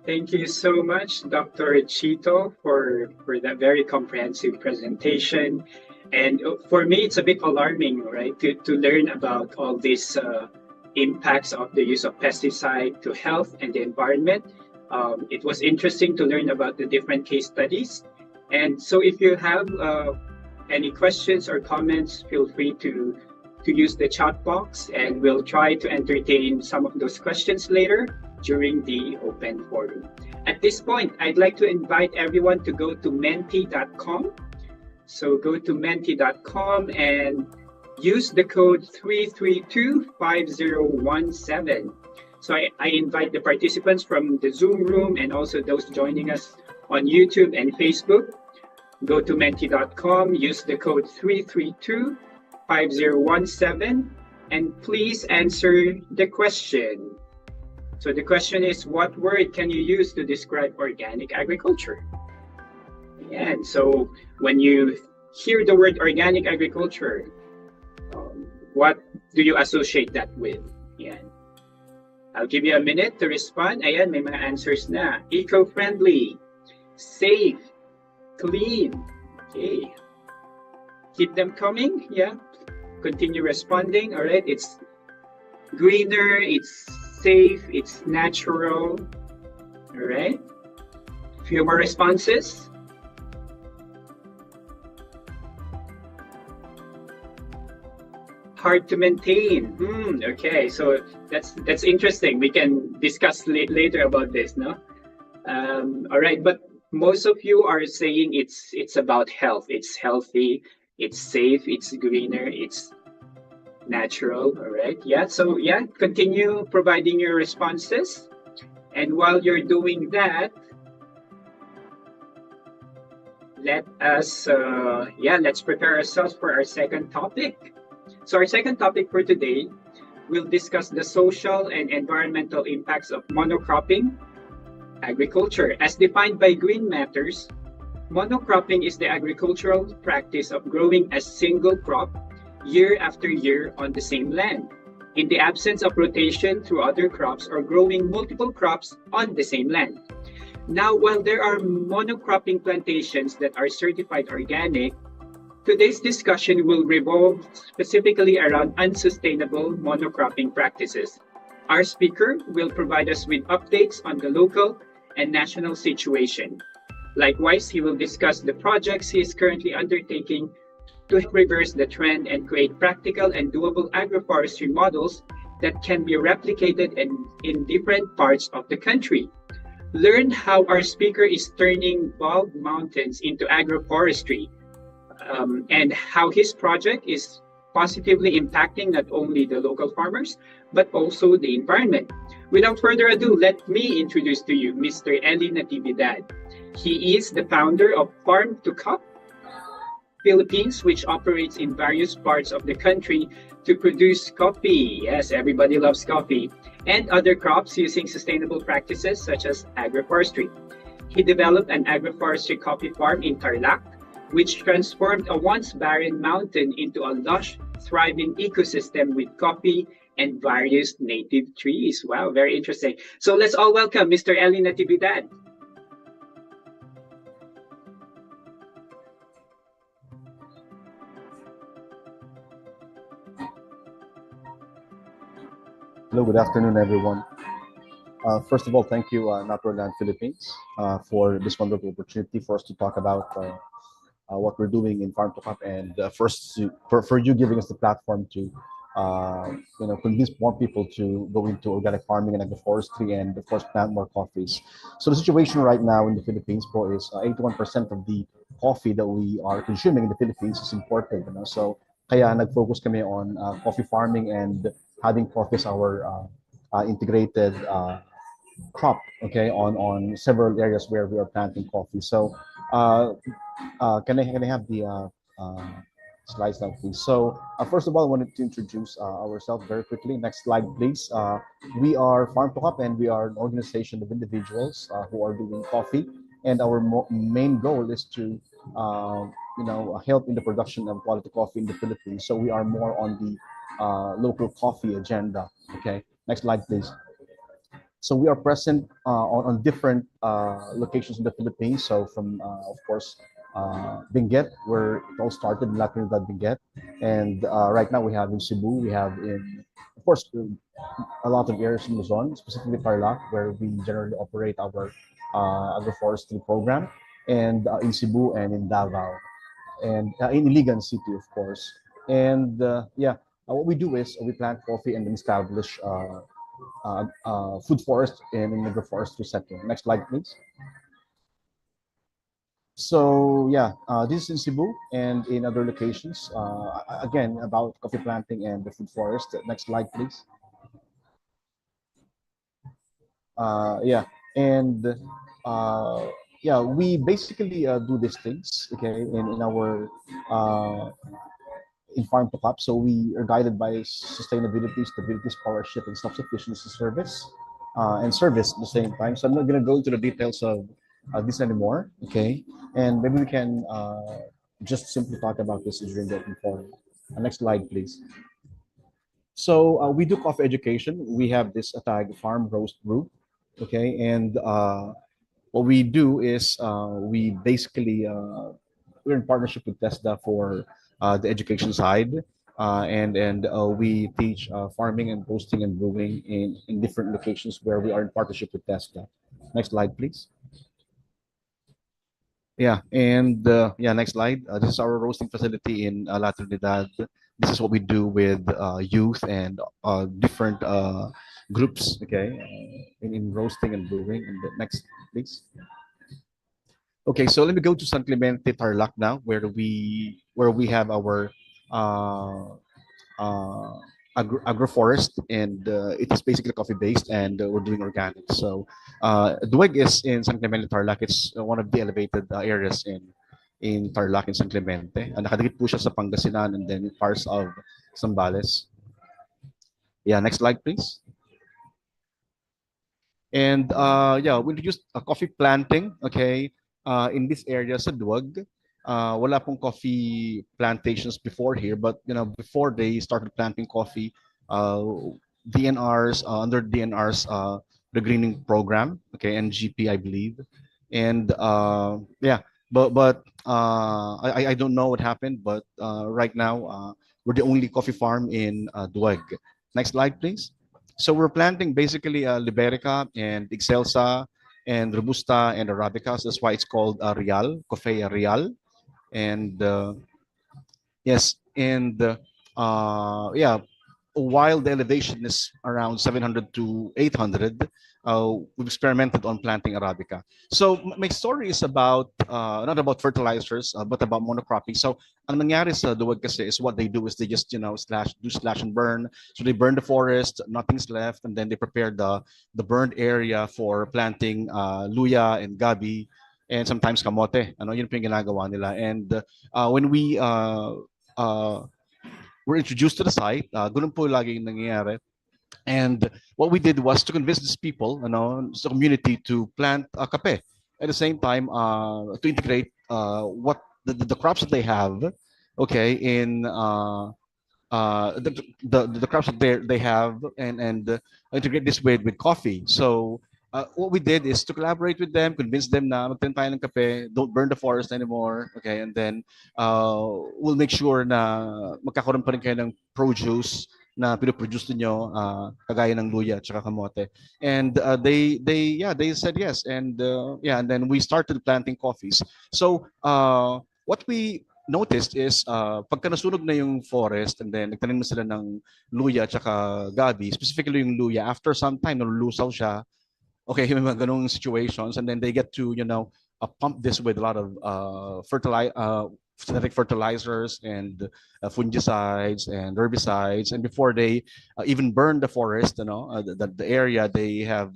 Thank you so much, Dr. Chito, for that very comprehensive presentation. And for me, it's a bit alarming, right, to learn about all these impacts of the use of pesticide to health and the environment. It was interesting to learn about the different case studies. And so if you have any questions or comments, feel free to use the chat box, and we'll try to entertain some of those questions later during the open forum. At this point, I'd like to invite everyone to go to menti.com. So go to menti.com and use the code 3325017. So I invite the participants from the Zoom room and also those joining us on YouTube and Facebook. Go to menti.com, use the code 3325017, and please answer the question. So the question is, what word can you use to describe organic agriculture? And so when you hear the word organic agriculture, what do you associate that with? Yan. I'll give you a minute to respond. Ayan, may mga answers na. Eco-friendly, safe, clean. Okay. Keep them coming. Yeah. Continue responding. All right. It's greener. It's safe. It's natural. All right. A few more responses. Hard to maintain. Okay, so that's interesting. We can discuss later about this, no? All right, but most of you are saying it's about health. It's healthy. It's safe. It's greener. It's natural. All right. Yeah. So yeah, continue providing your responses, and while you're doing that, let's prepare ourselves for our second topic. So our second topic for today, we'll discuss the social and environmental impacts of monocropping agriculture. As defined by Green Matters, monocropping is the agricultural practice of growing a single crop year after year on the same land, in the absence of rotation through other crops or growing multiple crops on the same land. Now, while there are monocropping plantations that are certified organic, today's discussion will revolve specifically around unsustainable monocropping practices. Our speaker will provide us with updates on the local and national situation. Likewise, he will discuss the projects he is currently undertaking to reverse the trend and create practical and doable agroforestry models that can be replicated in different parts of the country. Learn how our speaker is turning bald mountains into agroforestry, and how his project is positively impacting not only the local farmers, but also the environment. Without further ado, let me introduce to you Mr. Eli Natividad. He is the founder of Farm to Cup Philippines, which operates in various parts of the country to produce coffee. Yes, everybody loves coffee, and other crops using sustainable practices such as agroforestry. He developed an agroforestry coffee farm in Tarlac, which transformed a once barren mountain into a lush, thriving ecosystem with coffee and various native trees. Wow, very interesting. So let's all welcome Mr. Eli Natividad. Hello, good afternoon, everyone. First of all, thank you, Naturland Philippines, for this wonderful opportunity for us to talk about what we're doing in Farm to Cup, and for you giving us the platform to, convince more people to go into organic farming and agroforestry, and of course plant more coffees. So the situation right now in the Philippines po is 81% of the coffee that we are consuming in the Philippines is imported. So kaya nag-focus kami on coffee farming and having coffee as our integrated crop, okay, on several areas where we are planting coffee. So uh, can I have the slides now, please? So first of all, I wanted to introduce ourselves very quickly. Next slide, please. We are Farm to Cup, and we are an organization of individuals who are doing coffee. And our main goal is to, help in the production of quality coffee in the Philippines. So we are more on the local coffee agenda. Okay. Next slide, please. So we are present on different locations in the Philippines. So from, of course, Benguet, where it all started, Naturland Benguet. And right now we have in Cebu, we have in, of course, a lot of areas in Luzon, specifically Tarlac, where we generally operate our agroforestry program, and in Cebu and in Davao, and in Iligan City, of course. And what we do is we plant coffee and then establish food forest and in agroforestry setting. Next slide, please. So yeah, this is in Cebu and in other locations. Again, about coffee planting and the food forest. Next slide, please. Yeah, and we basically do these things, okay, in our in Farm to Cup. So we are guided by sustainability, stability, scholarship, and self-sufficiency service at the same time. So I'm not going to go into the details of this anymore, okay? And maybe we can just simply talk about this during the open forum. Next slide, please. So we do coffee education. We have this tag Farm Roast Brew, okay? And what we do is we basically we're in partnership with TESDA for the education side, and we teach farming and roasting and brewing in different locations where we are in partnership with TESDA. Next slide, please. Yeah, and next slide. This is our roasting facility in La Trinidad. This is what we do with youth and different groups, okay, in roasting and brewing. And the next, please. Okay, so let me go to San Clemente, Tarlac now, where we have our uh, uh, agroforest, and it is basically coffee based, and we're doing organic. So Duweg is in San Clemente, Tarlac. It's one of the elevated areas in Tarlac and San Clemente. Nakadikit po siya sa Pangasinan and then parts of Zambales. Yeah, next slide, please. And we introduced coffee planting, okay, in this area sa Duwag. Wala pong coffee plantations before here, but before they started planting coffee, DNRs under DNR's the greening program, okay, and GP, I believe, and I don't know what happened, but right now we're the only coffee farm in Duwag. Next slide, please. So we're planting basically Liberica and Excelsa and Robusta and Arabica. So that's why it's called Real, Coffea Real. And yes, and while the elevation is around 700 to 800, we've experimented on planting Arabica. So my story is about, not about fertilizers, but about monocropping. So ang nangyari sa Duwag kasi is what they do is they just, slash and burn. So they burn the forest, nothing's left, and then they prepare the burned area for planting luya and gabi, and sometimes kamote. Yun po yung ginagawa nila. And when we were introduced to the site, ganun po lagi yung nangyayari. And what we did was to convince these people, the community, to plant kape. At the same time, to integrate what the crops that they have, okay, in the crops that they have, and integrate this with coffee. So what we did is to collaborate with them, convince them na magtanim tayo ng kape, don't burn the forest anymore, okay, and then we'll make sure na magkakaroon pa rin kayo ng produce na pinoproduce niyo, kagaya ng luya at saka kamote. And they said yes, and yeah, and then we started planting coffees. So what we noticed is pagka nasunog na yung forest and then nagtanim na sila ng luya at saka gabi, specifically yung luya, after some time nalulusaw siya. Okay, may mga ganong situations, and then they get to, pump this with a lot of synthetic fertilizers and fungicides and herbicides, and before they even burn the forest, the area, they have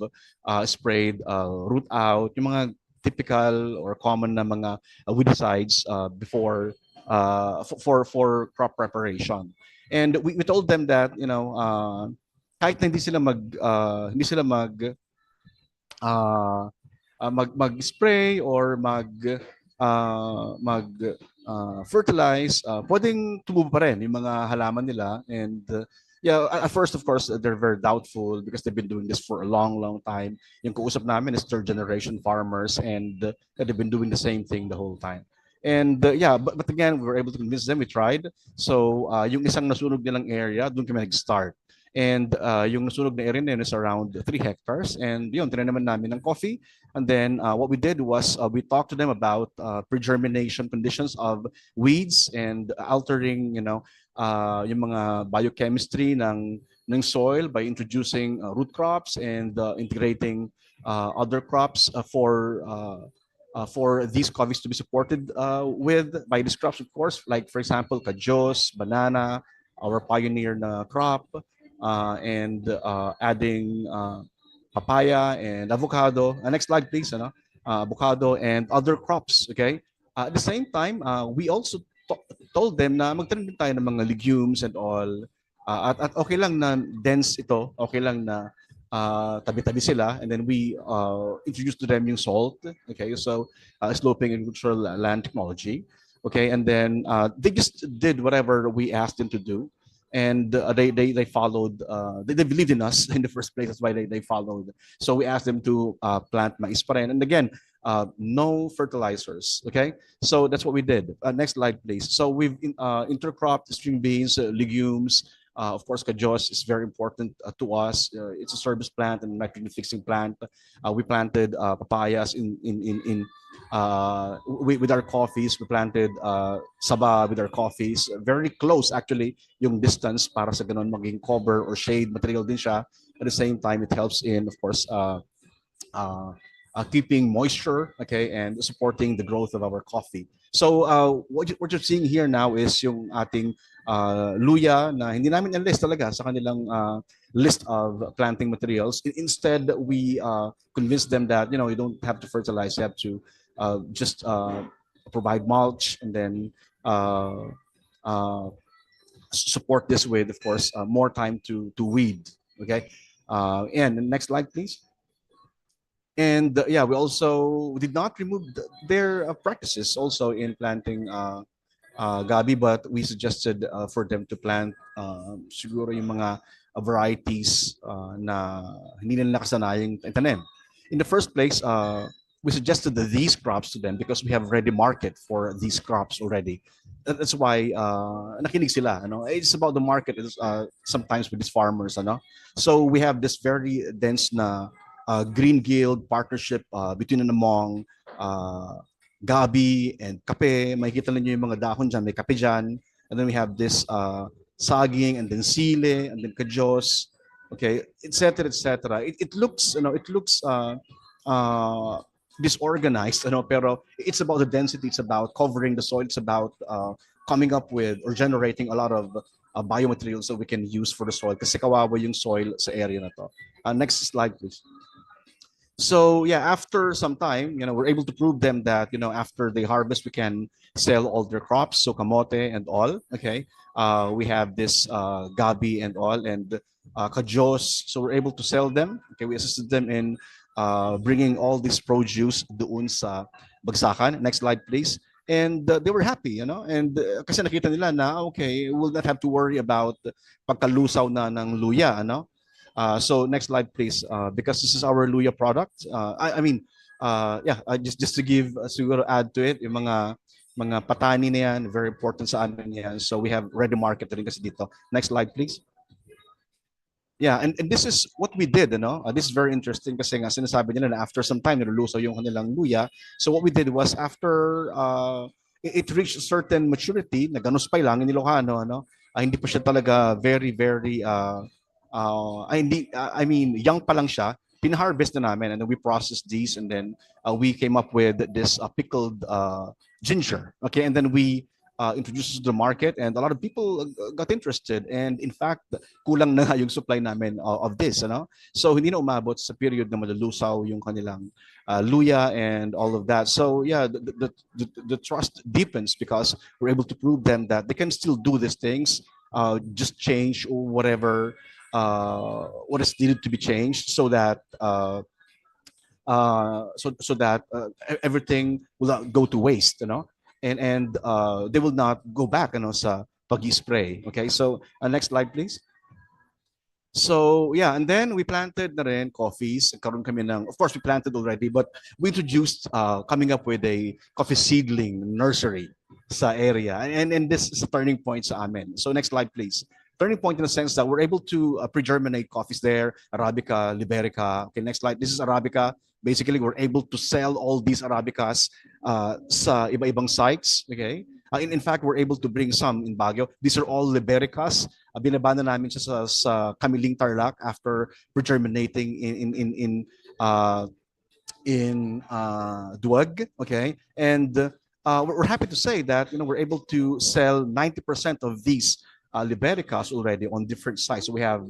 sprayed root out, yung mga typical or common na mga weedicides before for crop preparation. And we told them that, kahit na hindi sila mag-spray or mag fertilize, pwedeng tumubo pa rin yung mga halaman nila. And yeah, at first, of course, they're very doubtful because they've been doing this for a long time. Yung kausap namin is third generation farmers, and they've been doing the same thing the whole time. And yeah, but again, we were able to convince them. We tried. So yung isang nasunog nilang area, doon kami nag-start. And yung nasunog na area na yun is around 3 hectares. And yun, tinanaman namin ng coffee. And then what we did was we talked to them about pre-germination conditions of weeds and altering, yung mga biochemistry ng soil by introducing root crops and integrating other crops for these coffees to be supported with by these crops, of course, like for example, kajos, banana, our pioneer na crop, and adding papaya and avocado. Next slide, please. Avocado and other crops. Okay. At the same time, we also told them na magtanim din tayo ng mga legumes and all. At okay lang na dense ito. Okay lang na tabi-tabi sila, and then we introduced to them yung salt. Okay, so sloping agricultural land technology. Okay, and then they just did whatever we asked them to do, and they followed. They believed in us in the first place. That's why they followed. So we asked them to plant mais pa rin. And again, no fertilizers. Okay, so that's what we did. Next slide, please. So we've intercropped string beans, legumes. Of course, kajos is very important to us. It's a service plant and nitrogen fixing plant. We planted papayas with our coffees. We planted saba with our coffees. Very close, actually, yung distance para sa ganun maging cover or shade material din siya. At the same time, it helps in, of course, keeping moisture, okay, and supporting the growth of our coffee. So what you're seeing here now is yung ating luya na hindi namin enlist talaga sa kanilang list of planting materials. Instead, we convince them that, you don't have to fertilize, you have to just provide mulch, and then support this with, of course, more time to weed. Okay, and next slide, please. And yeah, we also did not remove their practices also in planting gabi, but we suggested for them to plant siguro yung mga varieties na hindi nila nakasanayang itanim. In the first place, we suggested these crops to them because we have ready market for these crops already. That's why nakinig sila. It's about the market sometimes with these farmers. So we have this very dense na green guild partnership between and among gabi and kape. Makikita ninyo yung mga dahon dyan, may kape dyan. And then we have this saging, and then sile, and then kajos, okay, etc., etc. It looks, disorganized, pero it's about the density, it's about covering the soil, it's about coming up with or generating a lot of biomaterials that we can use for the soil kasi kawawa yung soil sa area na to. Next slide, please. So yeah, after some time, we're able to prove them that, after they harvest, we can sell all their crops, so kamote and all. Okay, we have this gabi and all, and kajos, so we're able to sell them. Okay, we assisted them in bringing all this produce doon sa bagsakan. Next slide, please. And they were happy, and kasi nakita nila na, okay, we'll not have to worry about pagkalusaw na ng luya, so next slide, please. Because this is our luya product. Yeah, just to give, siguro add to it, yung mga patani na yan, very important sa amin yan. So we have ready market rin kasi dito. Next slide, please. Yeah, and this is what we did, you know. This is very interesting kasi nga sinasabi nila na after some time nilulusaw yung kanilang luya. So what we did was after it reached a certain maturity, naganuspay lang in Ilocano, ano. Hindi pa siya talaga very hindi I mean young pa lang siya. Pinaharvest na namin and then we processed these and then we came up with this pickled ginger. Okay, and then we introduced it to the market and a lot of people got interested and in fact kulang na nga yung supply namin of this, ano? So hindi na umabot sa period na malulusaw yung kanilang luya and all of that. So yeah, the trust deepens because we're able to prove them that they can still do these things, just change whatever what is needed to be changed so that everything will not go to waste, you know, and they will not go back, you know, sa pag-spray. Okay, so next slide, please. So yeah, and then we planted na rin coffees. Karoon kami ng, of course we planted already, but we introduced coming up with a coffee seedling nursery sa area, and this is a turning point sa amin. So next slide, please. Turning point in the sense that we're able to pre-germinate coffees there, Arabica, Liberica. Okay, next slide. This is Arabica. Basically, we're able to sell all these Arabicas sa iba-ibang sites. Okay. In fact, we're able to bring some in Baguio. These are all Libericas. Binabana namin siya sa Kamiling Tarlac after pre-germinating in Duwag. Okay, and we're happy to say that, you know, we're able to sell 90% of these Libericas already on different sites. So we have,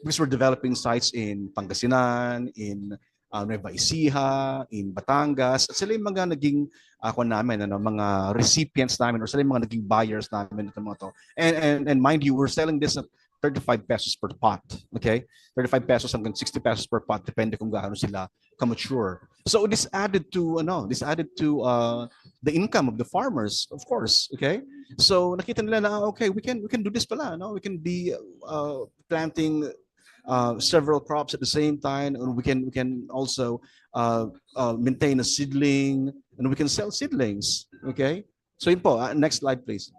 because we're developing sites in Pangasinan, in Nueva Ecija, in Batangas, at sila yung mga naging namin, ano, mga recipients namin or sila yung mga naging buyers namin ito mga to. And mind you, we're selling this at 35 pesos per pot. Okay? 35 pesos hanggang 60 pesos per pot, depende kung gaano sila ka-mature. So this added to the income of the farmers, of course. Okay? So nakita nila na okay, we can do this pala, no? We can be planting several crops at the same time, and we can also maintain a seedling, and we can sell seedlings. Okay, so yun po. Next slide, please.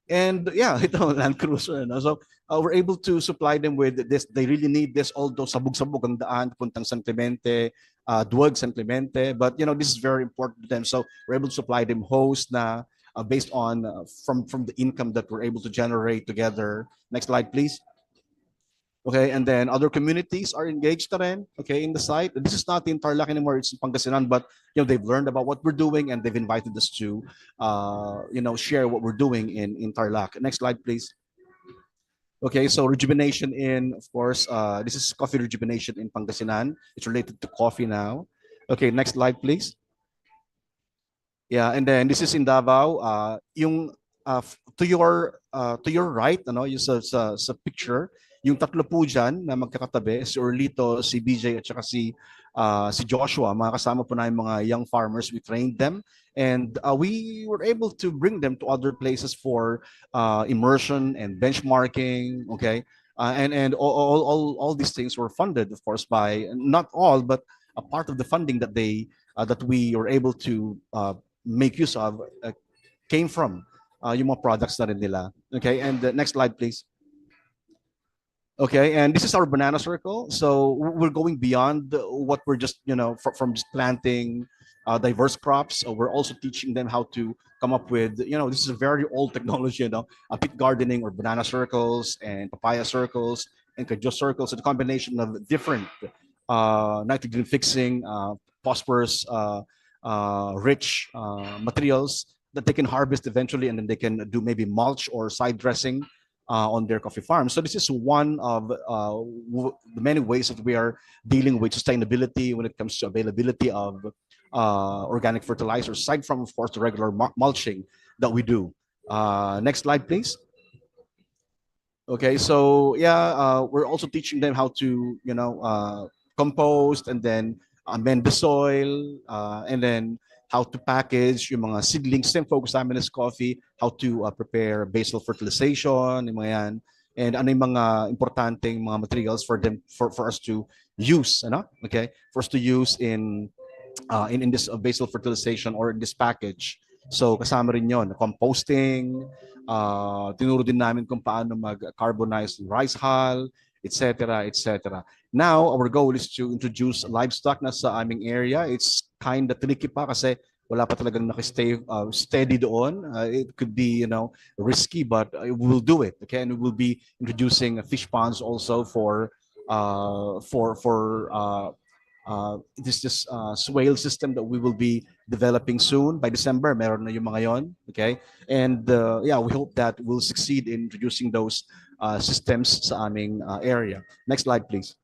And yeah, ito Land Cruiser. No? So we're able to supply them with this. They really need this. Although sabog-sabog ang daan puntang San Clemente, Duwag, San Clemente, but you know this is very important to them. So we're able to supply them hose na based on from the income that we're able to generate together. Next slide, please. Okay, and then other communities are engaged na rin, okay, in the site. This is not in Tarlac anymore, it's in Pangasinan, but you know they've learned about what we're doing and they've invited us to you know, share what we're doing in Tarlac. Next slide, please. Okay, so rejuvenation in, of course, this is coffee rejuvenation in Pangasinan. It's related to coffee now. Okay, next slide, please. Yeah, and then this is in Davao. Yung to your right, ano, yung sa picture, yung tatlo po dyan na magkakatabi, si Orlito, si BJ, at saka si Joshua, mga kasama po namin mga young farmers. We trained them and we were able to bring them to other places for immersion and benchmarking, okay? And all these things were funded, of course, by, not all, but a part of the funding that that we were able to make use of came from yung mga products na rin nila. Okay, and the next slide, please. Okay, and this is our banana circle. So we're going beyond what we're just, you know, from just planting diverse crops. We're also teaching them how to come up with, you know, this is a very old technology, you know, pit gardening or banana circles and papaya circles and kajo circles. It's a combination of different nitrogen fixing, phosphorus rich materials that they can harvest eventually, and then they can do maybe mulch or side dressing on their coffee farm. So this is one of the many ways that we are dealing with sustainability when it comes to availability of organic fertilizer, aside from, of course, the regular mulching that we do. Next slide, please. Okay, so yeah, we're also teaching them how to, you know, compost and then amend the soil, and then how to package yung mga seedlings. Same focus namin is coffee, how to prepare basal fertilization, yung mga yan, and ano yung mga importanteng mga materials for them for us to use, ano? Okay, for us to use in this basal fertilization or in this package. So kasama rin yon, composting, tinuro din namin kung paano mag-carbonize rice hull, etc., etc. Now, our goal is to introduce livestock na sa aming area. It's kind of tricky pa kasi wala pa talagang nakistay steady doon. It could be, risky, but we'll do it. Okay, and we will be introducing fish ponds also for this swale system that we will be developing soon. By December, meron na yung mga yon. Okay, and yeah, we hope that we'll succeed in introducing those systems sa aming area. Next slide, please.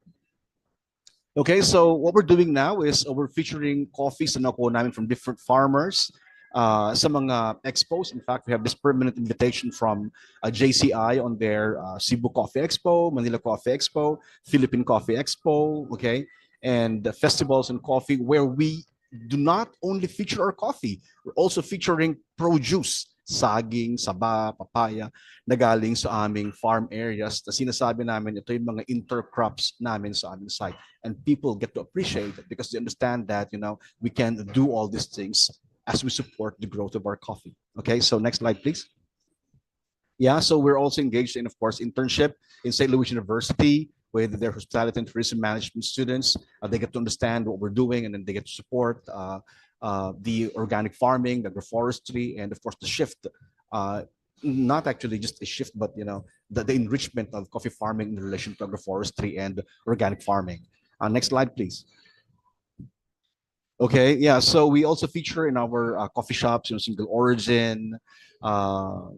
Okay, so what we're doing now is we're featuring coffees na nakuha namin from different farmers sa mga expos. In fact, we have this permanent invitation from JCI on their Cebu Coffee Expo, Manila Coffee Expo, Philippine Coffee Expo, okay, and festivals and coffee where we do not only feature our coffee, we're also featuring produce, saging, saba, papaya, na galing sa aming farm areas na sinasabi namin ito yung mga intercrops namin sa aming site. And people get to appreciate it because they understand that, we can do all these things as we support the growth of our coffee. Okay, so next slide, please. Yeah, so we're also engaged in, of course, internship in St. Louis University with their hospitality and tourism management students. They get to understand what we're doing, and then they get to support the organic farming, the agroforestry, and of course the shift, not actually just a shift, but the enrichment of coffee farming in relation to agroforestry and organic farming. Next slide, please. Okay, yeah, so we also feature in our coffee shops, single origin.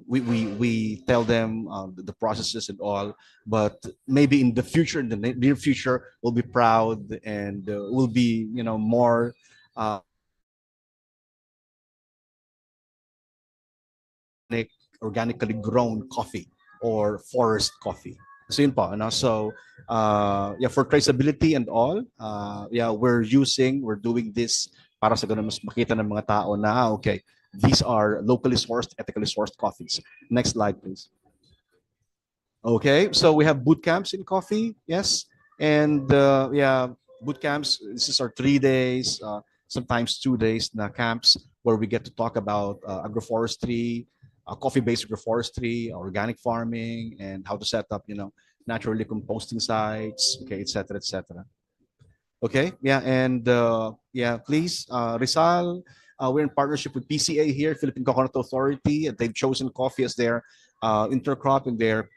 We tell them the processes and all, but maybe in the future, in the near future, we'll be proud and we'll be, more organically grown coffee or forest coffee. So yun po, so yeah, for traceability and all, yeah, we're doing this para sa ganun mas makita ng mga tao na okay, these are locally sourced, ethically sourced coffees. Next slide, please. Okay, so we have boot camps in coffee, yes, and yeah, boot camps. This is our 3 days, sometimes 2 days na camps where we get to talk about agroforestry, coffee-based agroforestry, organic farming, and how to set up, naturally composting sites, okay, etc., etc. Okay, yeah, and yeah, please, Rizal, we're in partnership with PCA here, Philippine Coconut Authority, and they've chosen coffee as their intercrop in their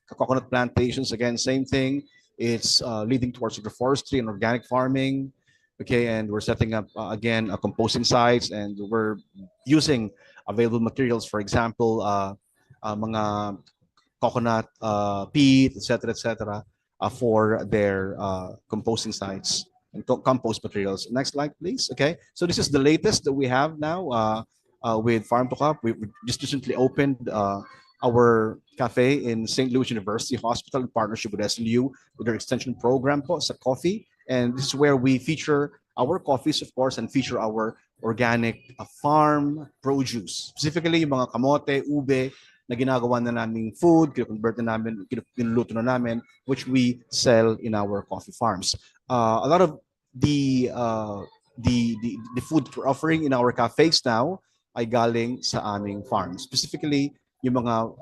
coconut plantations. Again, same thing. It's leading towards agroforestry and organic farming. Okay, and we're setting up again composting sites, and we're using available materials, for example, mga coconut peat, etc., for their composting sites and compost materials. Next slide, please. Okay, so this is the latest that we have now with Farm to Cup. We just recently opened our cafe in St. Louis University Hospital in partnership with SLU with their extension program po sa coffee. And this is where we feature our coffees, of course, and feature our organic farm produce. Specifically, yung mga kamote, ube, na ginagawa na naming food, kino-convert na namin, kinuluto na namin, which we sell in our coffee farms. A lot of the food we're offering in our cafes now ay galing sa aming farms. Specifically, yung mga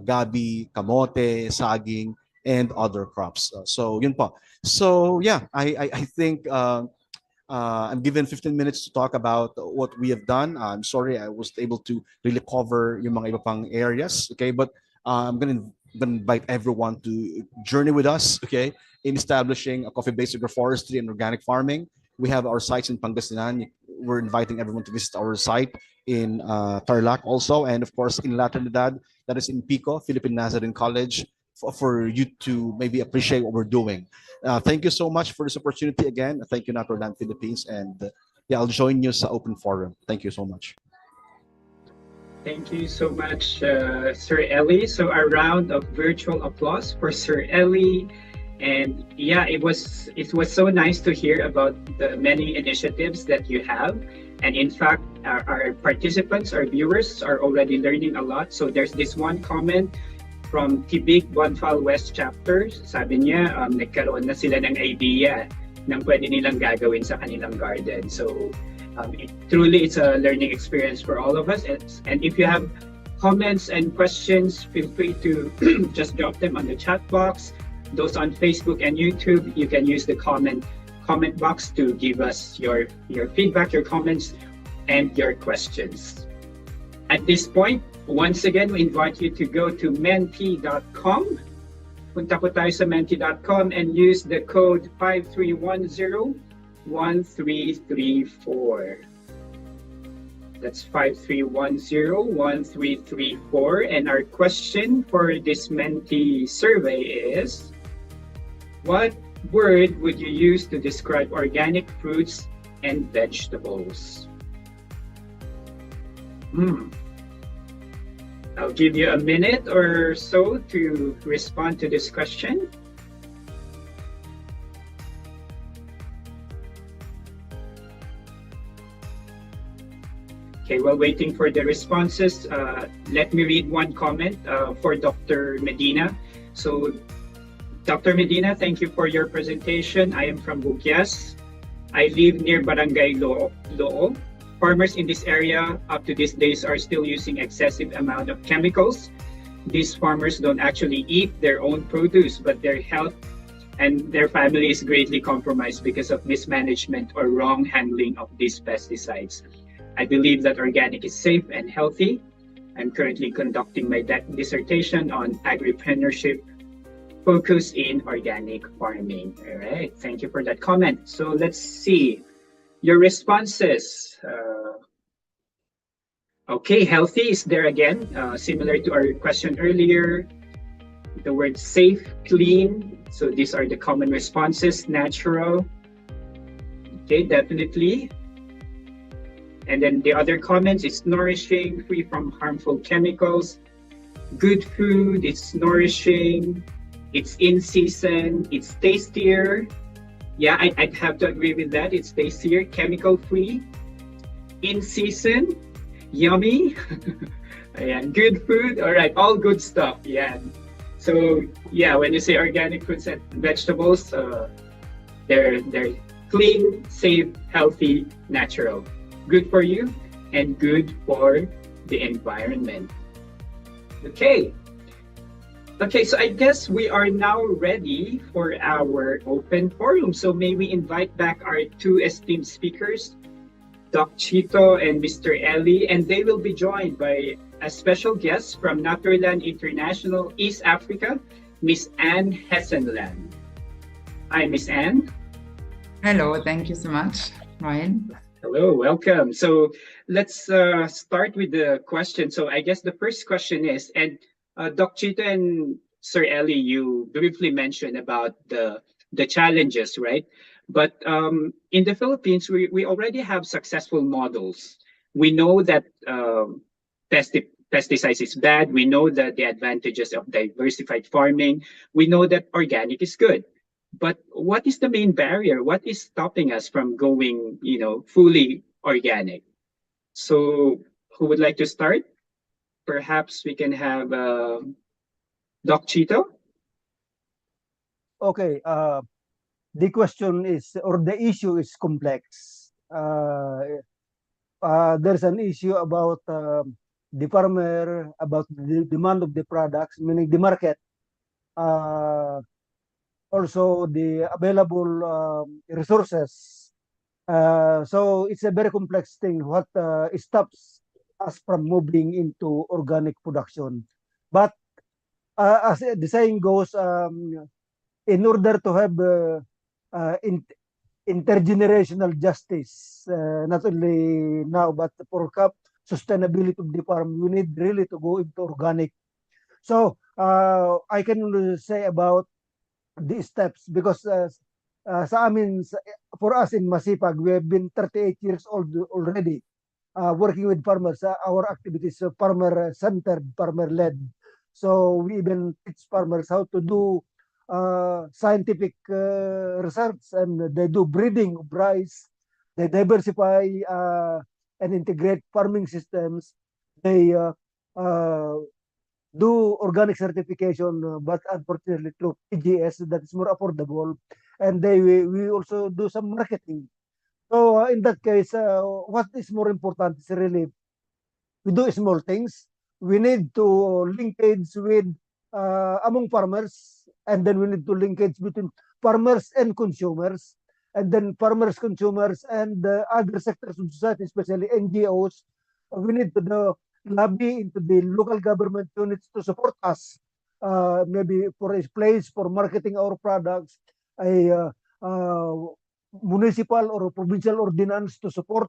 gabi, kamote, saging, and other crops. So yun po. So yeah, I think I'm given 15 minutes to talk about what we have done. I'm sorry I wasn't able to really cover yung mga iba pang areas, okay? But I'm gonna invite everyone to journey with us, okay, in establishing a coffee-based agroforestry and organic farming. We have our sites in Pangasinan. We're inviting everyone to visit our site in Tarlac also, and of course in Naturland, that is in Pico, Philippine Nazarene College, for you to maybe appreciate what we're doing. Thank you so much for this opportunity again. Thank you, Naturland Philippines, and yeah, I'll join you sa open forum. Thank you so much. Thank you so much, Sir Ellie. So a round of virtual applause for Sir Ellie. And yeah, it was so nice to hear about the many initiatives that you have. And in fact, our participants, our viewers are already learning a lot. So there's this one comment from Tibig Bonfal West Chapter. Sabi niya, nagkaroon na sila ng idea ng pwede nilang gagawin sa kanilang garden. So truly, it's a learning experience for all of us. And if you have comments and questions, feel free to just drop them on the chat box. those on Facebook and YouTube, you can use the comment box to give us your feedback, your comments, and your questions. At this point, once again, we invite you to go to menti.com. Punta po tayo sa menti.com and use the code 5310-1334. That's 5310-1334. And our question for this Menti survey is, what word would you use to describe organic fruits and vegetables? I'll give you a minute or so to respond to this question. Okay, while waiting for the responses, let me read one comment for Dr. Medina. So, Dr. Medina, thank you for your presentation. I am from Bugyas. I live near Barangay Loo. Farmers in this area up to these days are still using excessive amount of chemicals. These farmers don't actually eat their own produce, but their health and their family is greatly compromised because of mismanagement or wrong handling of these pesticides. I believe that organic is safe and healthy. I'm currently conducting my dissertation on agripreneurship focus in organic farming. All right, thank you for that comment. So let's see your responses. Okay, healthy is there again, similar to our question earlier. The word safe, clean. So these are the common responses. Natural. Okay, definitely. And then the other comments, it's nourishing, free from harmful chemicals. Good food, it's nourishing, it's in season, it's tastier. Yeah, I'd have to agree with that. It's tastier, chemical free, in season, yummy. And good food. All right, all good stuff. Yeah. So yeah, when you say organic fruits and vegetables, they're clean, safe, healthy, natural. Good for you and good for the environment. Okay. Okay, so I guess we are now ready for our open forum. So may we invite back our two esteemed speakers, Doc Chito and Mr. Eli, and they will be joined by a special guest from Naturland International East Africa, Miss Anne Hessenland. Hi, Miss Anne. Hello, thank you so much, Ryan. Hello, welcome. So let's start with the question. So I guess the first question is, and Doc Chito and Sir Eli, you briefly mentioned about the challenges, right? But in the Philippines, we already have successful models. We know that pesticides is bad. We know that the advantages of diversified farming. We know that organic is good. But what is the main barrier? What is stopping us from going, fully organic? So who would like to start? Perhaps we can have Doc Chito. Okay, the question is, or the issue is complex. There's an issue about the farmer, about the demand of the products, meaning the market. Also the available resources. So it's a very complex thing. What stops us from moving into organic production? But as the saying goes, in order to have intergenerational justice, not only now but for sustainability of the farm, we need really to go into organic. So I can only say about these steps because sa amin, for us in Masipag, we have been 38 years old already working with farmers. Our activities are farmer-centered, farmer-led. So we even teach farmers how to do scientific research, and they do breeding of rice. They diversify and integrate farming systems. They do organic certification, but unfortunately through PGS that is more affordable, and we also do some marketing. So in that case, what is more important is really we do small things. We need to linkage with among farmers and then we need to linkage between farmers and consumers, and then farmers, consumers, and other sectors of society, especially NGOs. We need to lobby into the local government units to support us, maybe for a place for marketing our products, a uh, municipal or provincial ordinance to support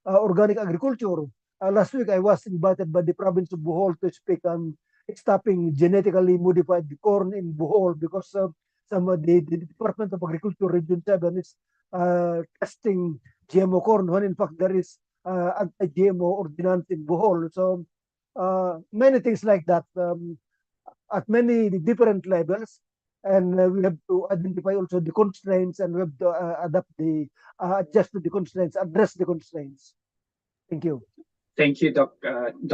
organic agriculture. Last week, I was invited by the province of Bohol to speak on stopping genetically modified corn in Bohol because some of the Department of Agriculture Region 7 is testing GMO corn when in fact there is anti-GMO ordinance in Bohol. So many things like that at many different levels. And we have to identify also the constraints, and we have to adapt adjust to the constraints, address the constraints. Thank you. Thank you, Doc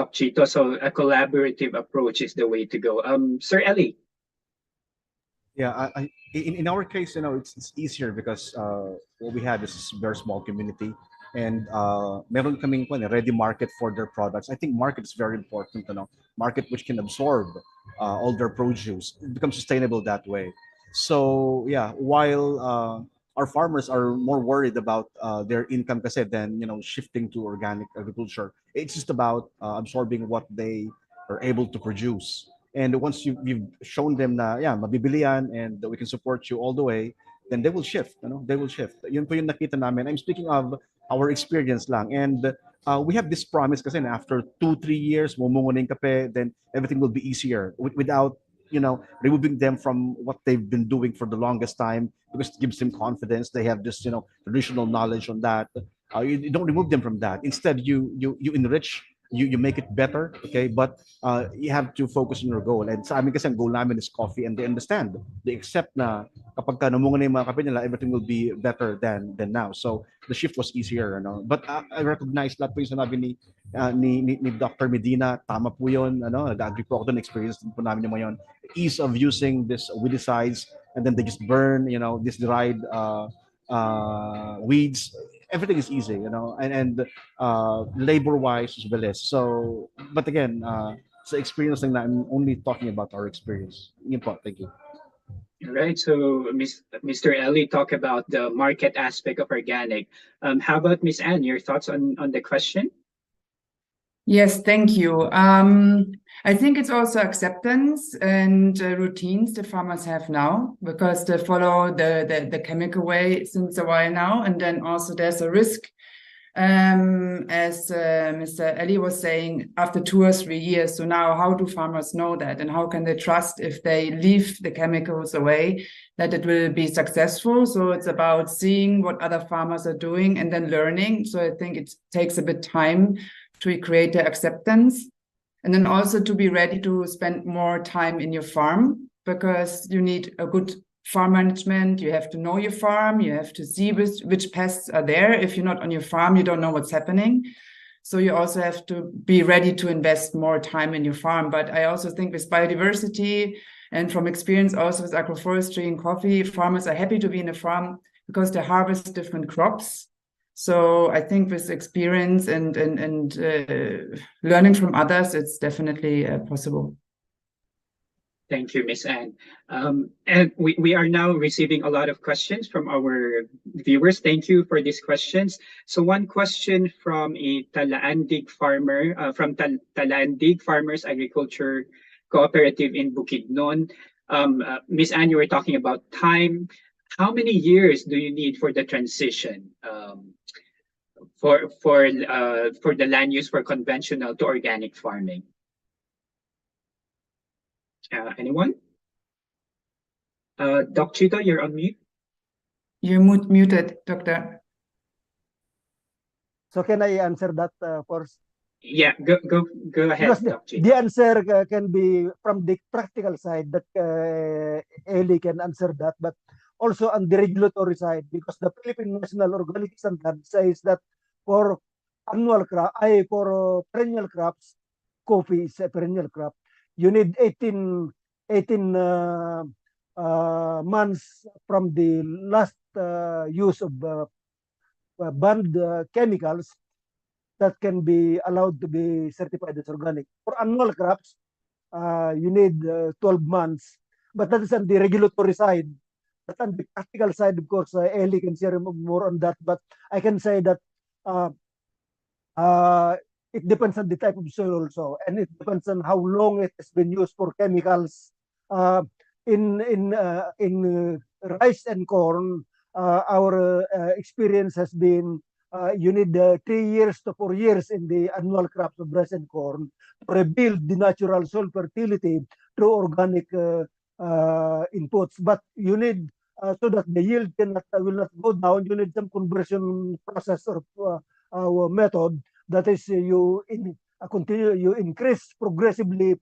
Chito. So a collaborative approach is the way to go. Sir Ellie. Yeah, in our case, it's easier because what we have is a very small community, and meron kaming ready market for their products. I think market is very important, market which can absorb all their produce. It becomes sustainable that way. So yeah, while our farmers are more worried about their income kasi than shifting to organic agriculture, it's just about absorbing what they are able to produce. And once you've shown them na, yeah, mabibili yan and we can support you all the way, then they will shift, they will shift. Yun po yung nakita namin. I'm speaking of our experience lang. And we have this promise kasi na after 2-3 years, mumungo na yung kape, then everything will be easier without, removing them from what they've been doing for the longest time, because it gives them confidence. They have this, traditional knowledge on that. You don't remove them from that. Instead, you enrich, you make it better, okay? But you have to focus on your goal. And sa amin kasi ang goal namin is coffee, and they understand. They accept na kapag ka namunga na yung mga kape nila, everything will be better than now. So the shift was easier, But I recognize lahat po yung sinabi ni Dr. Medina, tama po yun, nag-agree po ako doon, experience din po namin yung mga yun. Ease of using this weedicides, and then they just burn, this dried weeds. Everything is easy, and labor-wise is bilis. So, but again, sa experience lang na, I'm only talking about our experience. Yun po, thank you. All right. So Mr. Ellie talked about the market aspect of organic. How about Miss Anne? Your thoughts on the question? Yes, thank you. I think it's also acceptance and routines that farmers have now, because they follow the chemical way since a while now. And then also there's a risk, as Mr. Ellie was saying, after 2 or 3 years. So now how do farmers know that? And how can they trust, if they leave the chemicals away, that it will be successful? So it's about seeing what other farmers are doing and then learning. So I think it takes a bit time to create the acceptance, and then also to be ready to spend more time in your farm, because you need a good farm management. You have to know your farm. You have to see which pests are there. If you're not on your farm, you don't know what's happening. So you also have to be ready to invest more time in your farm. But I also think with biodiversity, and from experience also with agroforestry and coffee, farmers are happy to be in a farm because they harvest different crops. So I think with experience and learning from others, it's definitely possible. Thank you, Miss Anne. And we are now receiving a lot of questions from our viewers. Thank you for these questions. So one question from a Talaandig farmer, from Talaandig Farmers Agriculture Cooperative in Bukidnon. Miss Anne, you were talking about time. How many years do you need for the transition for the land use for conventional to organic farming? Anyone? Doc Chito, you're on mute. You're muted, Doctor. So can I answer that first? Yeah, go ahead, Because Doc Chito. the answer can be from the practical side, that Eli can answer that, but also on the regulatory side, because the Philippine National Organic Standard says that for perennial crops, coffee is a perennial crop, you need 18 months from the last use of banned chemicals that can be allowed to be certified as organic. For annual crops, you need 12 months but that is on the regulatory side. But on the practical side, of course, Ellie can share more on that. But I can say that uh, uh, it depends on the type of soil also, and it depends on how long it has been used for chemicals. Uh, in rice and corn, our experience has been you need 3 years to 4 years in the annual crops of rice and corn to rebuild the natural soil fertility through organic inputs. But you need so that the yield cannot will not go down. You need some conversion process or method that is you continue you increase progressively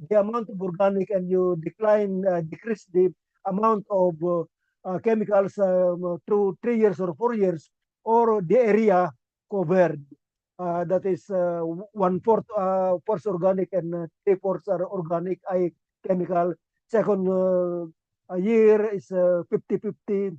the amount of organic and you decrease the amount of chemicals through 3 years or 4 years, or the area covered. That is 1/4 parts organic and 3/4 are organic, chemical. Second a year is 50-50.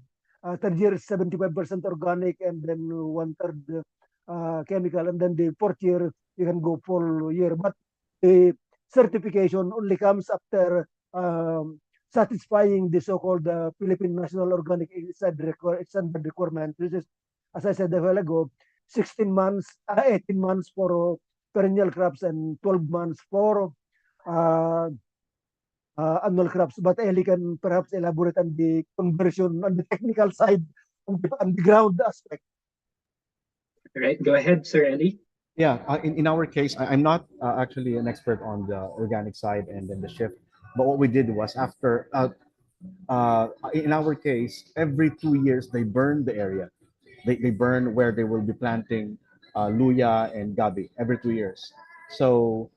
Third year is 75% organic, and then 1/3 chemical, and then the fourth year you can go full year. But the certification only comes after satisfying the so-called Philippine National Organic Standard requirement, which is, as I said a while ago, 16 months, 18 months for perennial crops and 12 months for uh, annual crops. But Eli can perhaps elaborate on the conversion, on the technical side, on the ground aspect. All right, go ahead, Sir Ellie. Yeah, in our case, I'm not actually an expert on the organic side and then the shift. But what we did was after, in our case, every 2 years they burn the area. They burn where they will be planting luya and gabi every 2 years. So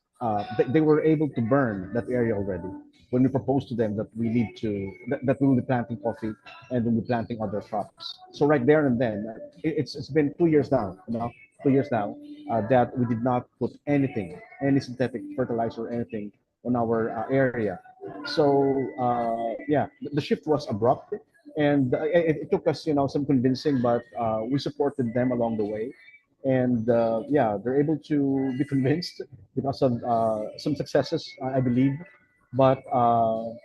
they were able to burn that area already when we proposed to them that we need to that we will be planting coffee and we'll be planting other crops. So right there and then, it's been 2 years now, 2 years now that we did not put anything, any synthetic fertilizer or anything on our area. So yeah, the shift was abrupt, and it took us, some convincing, but we supported them along the way, and yeah, they're able to be convinced because of some successes, I believe. But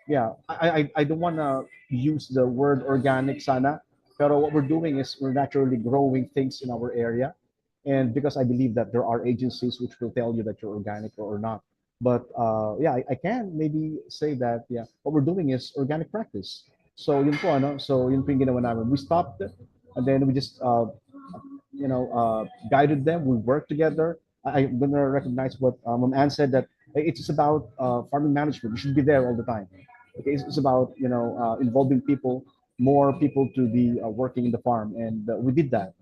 yeah, I don't want to use the word organic sana, pero what we're doing is we're naturally growing things in our area, and because I believe that there are agencies which will tell you that you're organic or not. But yeah, I can maybe say that, yeah, what we're doing is organic practice. So yun po, ano? So yun po yung ginawa namin. We stopped it, and then we just guided them. We worked together. I'm gonna recognize what Ma'am Ann said, that it's just about farming management. You should be there all the time. Okay, it's about involving people, more people to be working in the farm, and we did that.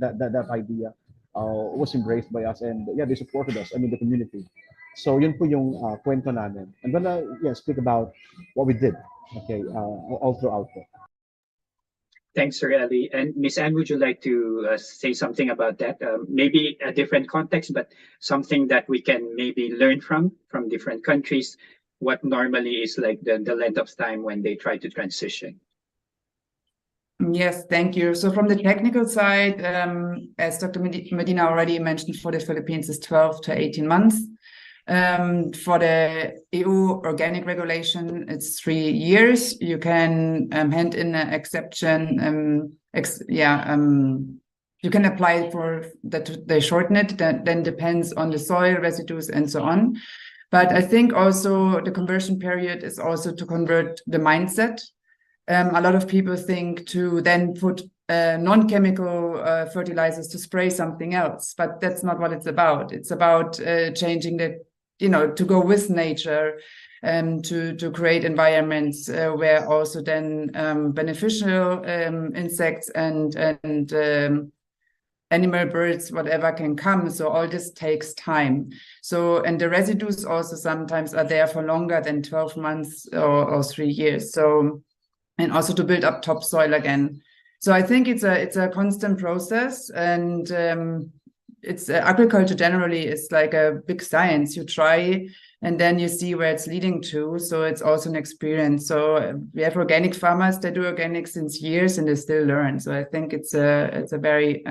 That idea was embraced by us, and yeah, they supported us. I mean, the community. So yun po yung kwento namin. I'm gonna, yeah, speak about what we did. Okay, all throughout. Thanks, Sir Ellie. And Miss Anne, would you like to say something about that? Maybe a different context, but something that we can maybe learn from different countries, what normally is like the length of time when they try to transition. Yes, thank you. So from the technical side, as Dr. Medina already mentioned, for the Philippines is 12 to 18 months. For the EU organic regulation, it's 3 years. You can hand in an exception. You can apply for that. They shorten it. That then depends on the soil residues and so on. But I think also the conversion period is also to convert the mindset. A lot of people think to then put non-chemical fertilizers to spray something else, but that's not what it's about. It's about changing the, to go with nature, to create environments where also then beneficial insects and animal, birds, whatever can come. So all this takes time. So, and the residues also sometimes are there for longer than 12 months or 3 years. So, and also to build up topsoil again. So I think it's a constant process, and it's agriculture generally is like a big science. You try and then you see where it's leading to. So it's also an experience. So we have organic farmers that do organic since years and they still learn. So I think it's a very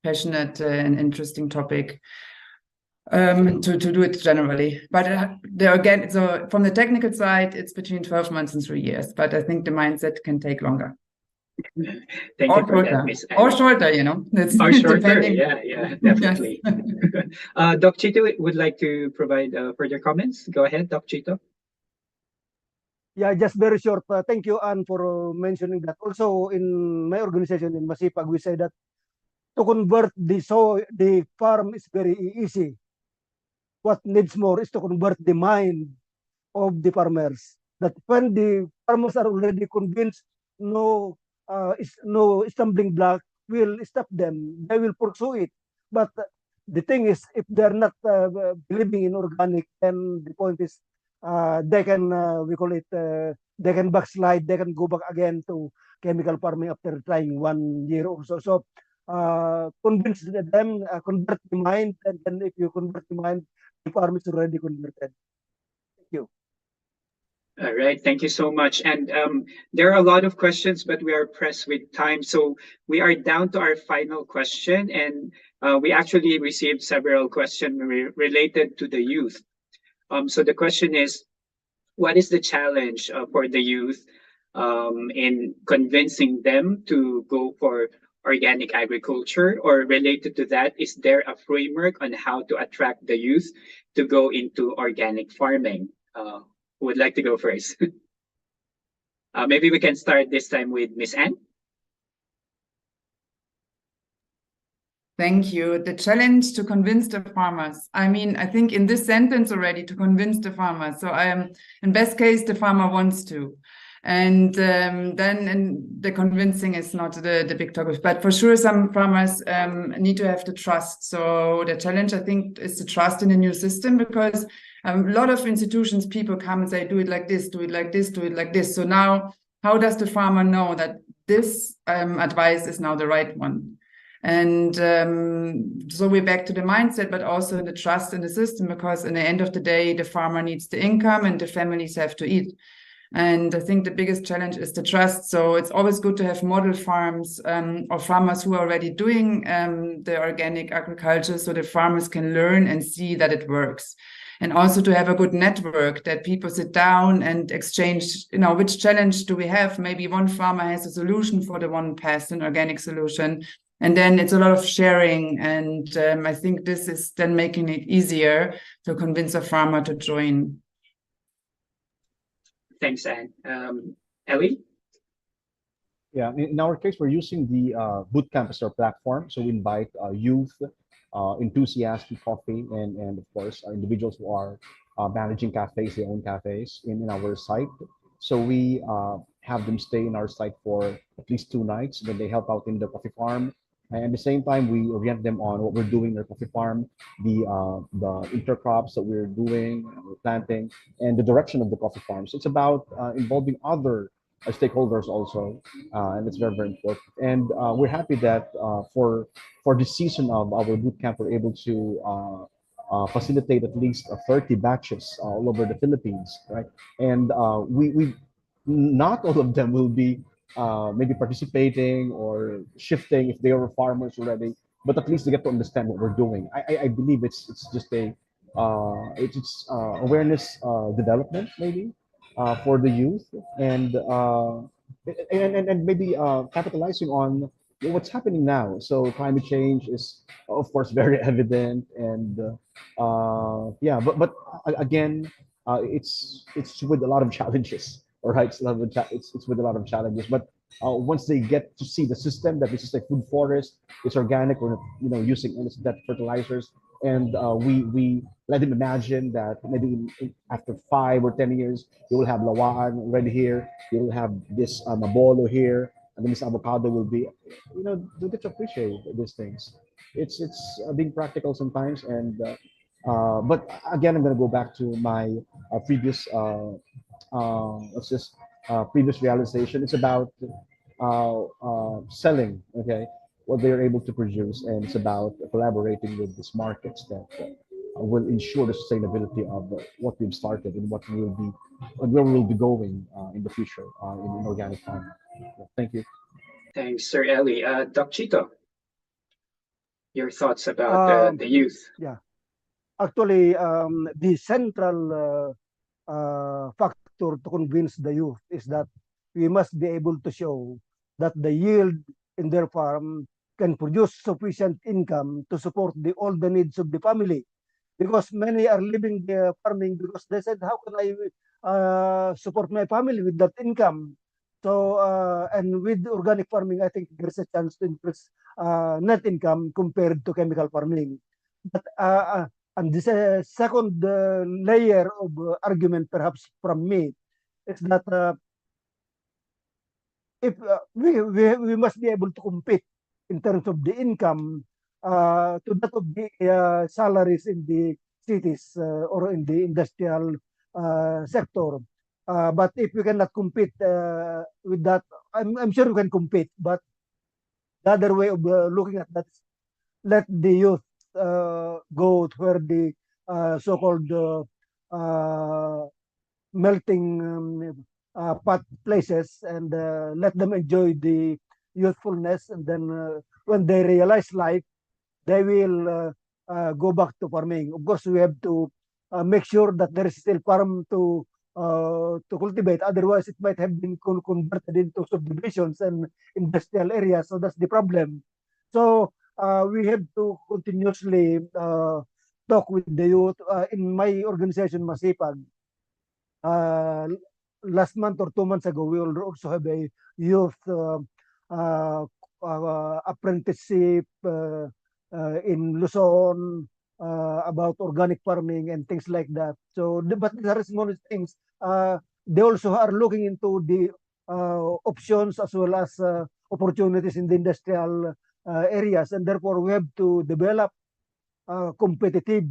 passionate and interesting topic. to do it generally. But there again, so from the technical side, it's between 12 months and 3 years. But I think the mindset can take longer. Thank Or you for that, shorter. Miss Or Anne. shorter, you know. It's Or shorter, depending. yeah, definitely. Doc Chito would like to provide further comments. Go ahead, Doc Chito. Yeah, just very short. Thank you, Anne, for mentioning that. Also, in my organization in Masipag, we say that to convert the farm is very easy. What needs more is to convert the mind of the farmers. That when the farmers are already convinced, no stumbling block will stop them. They will pursue it. But the thing is, if they're not believing in organic, then the point is they can we call it they can backslide. They can go back again to chemical farming after trying 1 year or so. So convince them, convert the mind, and then if you convert the mind, the farm is already converted. Thank you. All right, thank you so much. And there are a lot of questions, but we are pressed with time. So we are down to our final question. And we actually received several questions related to the youth. So the question is, what is the challenge for the youth in convincing them to go for organic agriculture? Or related to that, is there a framework on how to attract the youth to go into organic farming? Who would like to go first? Maybe we can start this time with Miss Anne. Thank you. The challenge to convince the farmers. I mean, I think in this sentence already, to convince the farmers. So I am, in best case, the farmer wants to. And the convincing is not the big topic. But for sure, some farmers need to have the trust. So the challenge, I think, is the trust in the new system, because a lot of institutions, people come and say, do it like this, do it like this, do it like this. So now, how does the farmer know that this advice is now the right one? And so we're back to the mindset, but also the trust in the system, because in the end of the day, the farmer needs the income and the families have to eat. And I think the biggest challenge is the trust. So it's always good to have model farms or farmers who are already doing the organic agriculture, so the farmers can learn and see that it works. And also to have a good network, that people sit down and exchange, you know, which challenge do we have? Maybe one farmer has a solution for the one pest, an organic solution. And then it's a lot of sharing. And I think this is then making it easier to convince a farmer to join. Thanks, Anne. Ellie? Yeah, in our case, we're using the bootcamp as our platform. So we invite youth, enthusiasts in coffee, and of course, individuals who are managing cafes, their own cafes in our site. So we have them stay in our site for at least 2 nights. Then they help out in the coffee farm. And at the same time, we orient them on what we're doing in our coffee farm, the intercrops that we're doing, we're planting, and the direction of the coffee farm. So it's about involving other stakeholders also, and it's very, very important. And we're happy that for this season of our bootcamp, we're able to facilitate at least 30 batches all over the Philippines, right? And we not all of them will be maybe participating or shifting if they were farmers already, but at least they get to understand what we're doing. I believe it's just a awareness development maybe for the youth, and maybe capitalizing on what's happening now. So climate change is of course very evident, and yeah, but again, it's with a lot of challenges. All right, it's with a lot of challenges, but once they get to see the system that this is a food forest, it's organic, we're using innocent fertilizers, and we let them imagine that maybe after 5 or 10 years you will have lawaan already here, you will have this mabolo here, and then this avocado will be, you get to appreciate these things. It's being practical sometimes, and but again, I'm going to go back to my previous let's just previous realization. It's about selling, okay, what they're able to produce, and it's about collaborating with these markets that will ensure the sustainability of what we've started and what we will be, and where we will be going in the future in organic farming. Thank you. Thanks, Sir Ellie. Doc Chito, your thoughts about the youth? Yeah. actually the central factor to convince the youth is that we must be able to show that the yield in their farm can produce sufficient income to support all the needs of the family. Because many are leaving the farming because they said, how can I support my family with that income? So, and with organic farming, I think there's a chance to increase net income compared to chemical farming. But and this second layer of argument, perhaps from me, is that if we must be able to compete in terms of the income to that of the salaries in the cities or in the industrial sector. But if we cannot compete with that, I'm sure we can compete. But the other way of looking at that is let the youth go to where the so-called melting pot places and let them enjoy the youthfulness, and then when they realize life, they will go back to farming. Of course, we have to make sure that there is still farm to cultivate. Otherwise, it might have been converted into subdivisions and industrial areas. So that's the problem. So we have to continuously talk with the youth. In my organization, Masipag, last month or 2 months ago, we will also have a youth uh, apprenticeship in Luzon about organic farming and things like that. So, but these are small things. They also are looking into the options as well as opportunities in the industrial areas, and therefore we have to develop competitive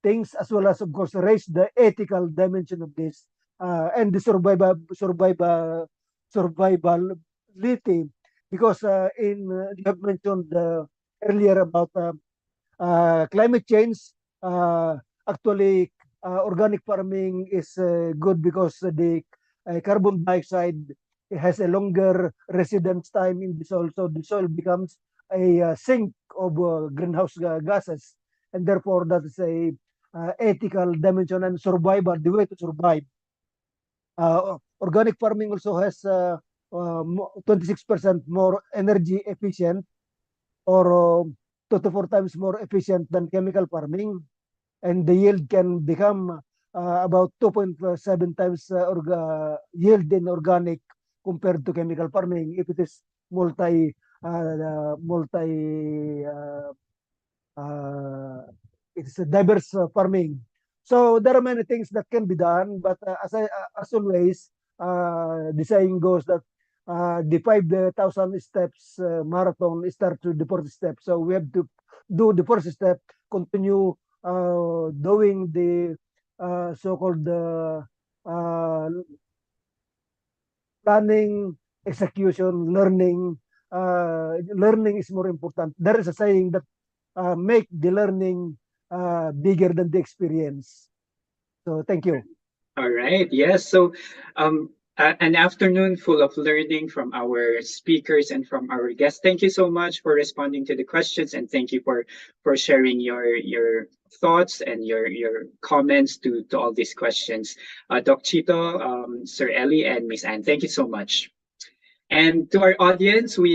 things as well as, of course, raise the ethical dimension of this and the survivability. Because you have mentioned earlier about climate change. Actually, organic farming is good because the carbon dioxide has a longer residence time in the soil, so the soil becomes a sink of greenhouse gases, and therefore that is a ethical dimension and survival, the way to survive. Organic farming also has 26% more energy efficient, or 2 to 4 times more efficient than chemical farming, and the yield can become about 2.7 times yield in organic compared to chemical farming if it is multi it's a diverse farming. So there are many things that can be done, but as always, the saying goes that the 5,000 steps marathon starts with the first step. So we have to do the first step, continue doing the so-called planning, execution, learning. Learning is more important. There is a saying that make the learning bigger than the experience. So thank you. All right. Yes. So an afternoon full of learning from our speakers and from our guests. Thank you so much for responding to the questions, and thank you for sharing your thoughts and your comments to all these questions. Doc Chito, Sir Ellie, and Miss Anne, thank you so much. And to our audience, for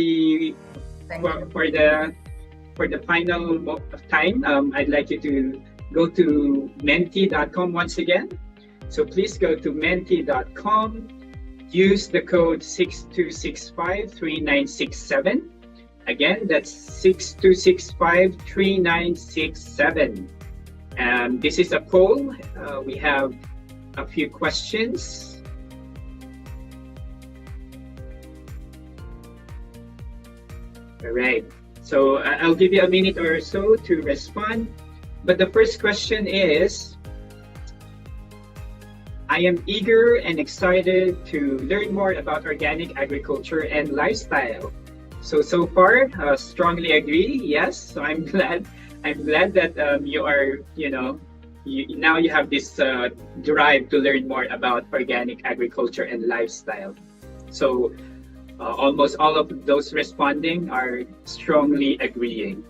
the final time, I'd like you to go to menti.com once again. So please go to menti.com, use the code 62653967. Again, that's 62653967. This is a poll. We have a few questions. All right. So I'll give you a minute or so to respond. But the first question is, I am eager and excited to learn more about organic agriculture and lifestyle. So far, strongly agree. Yes. So I'm glad that you are, now you have this drive to learn more about organic agriculture and lifestyle. So almost all of those responding are strongly agreeing.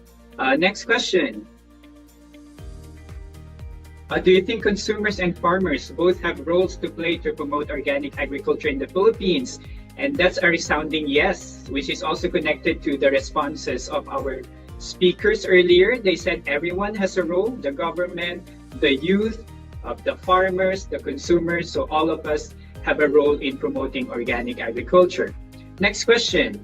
Next question. Do you think consumers and farmers both have roles to play to promote organic agriculture in the Philippines? And that's a resounding yes, which is also connected to the responses of our speakers earlier. They said everyone has a role, the government, the youth, the farmers, the consumers. So all of us have a role in promoting organic agriculture. Next question.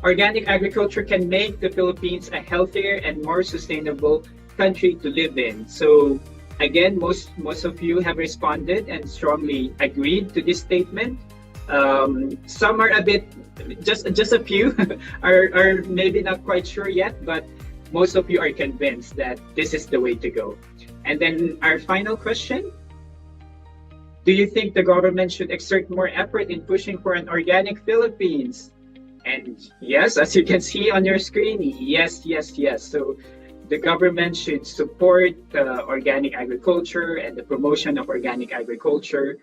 Organic agriculture can make the Philippines a healthier and more sustainable country to live in. So again, most of you have responded and strongly agreed to this statement. Some are a bit, just a few are maybe not quite sure yet, but most of you are convinced that this is the way to go. And then our final question. Do you think the government should exert more effort in pushing for an organic Philippines? And yes, as you can see on your screen, yes. So the government should support organic agriculture and the promotion of organic agriculture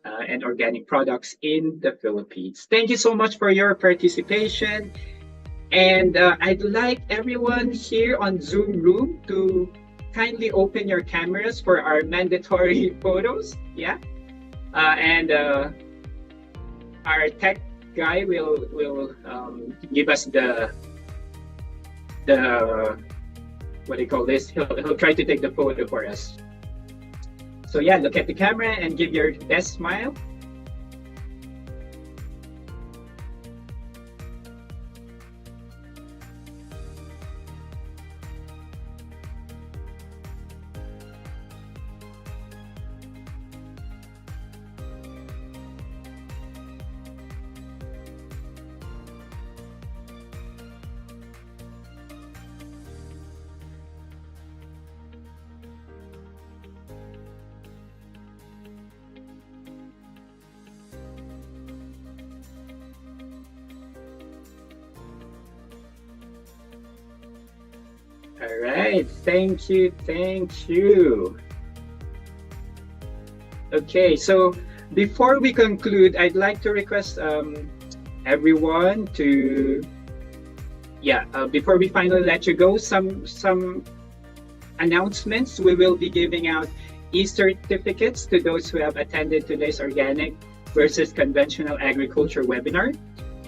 and organic products in the Philippines. Thank you so much for your participation. And I'd like everyone here on Zoom room to kindly open your cameras for our mandatory photos. Yeah. And our tech guy will give us the what do you call this? He'll try to take the photo for us. So yeah, look at the camera and give your best smile. All right, thank you. Okay, so before we conclude, I'd like to request everyone to, before we finally let you go, some announcements. We will be giving out e-certificates to those who have attended today's organic versus conventional agriculture webinar.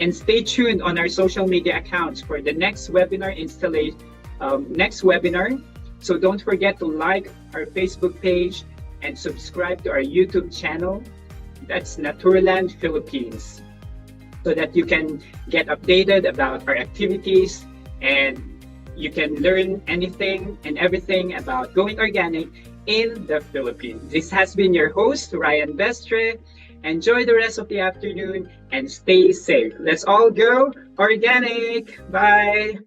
And stay tuned on our social media accounts for the next webinar So don't forget to like our Facebook page and subscribe to our YouTube channel. That's Naturland Philippines, so that you can get updated about our activities and you can learn anything and everything about going organic in the Philippines. This has been your host, Ryan Bestre. Enjoy the rest of the afternoon and stay safe. Let's all go organic. Bye.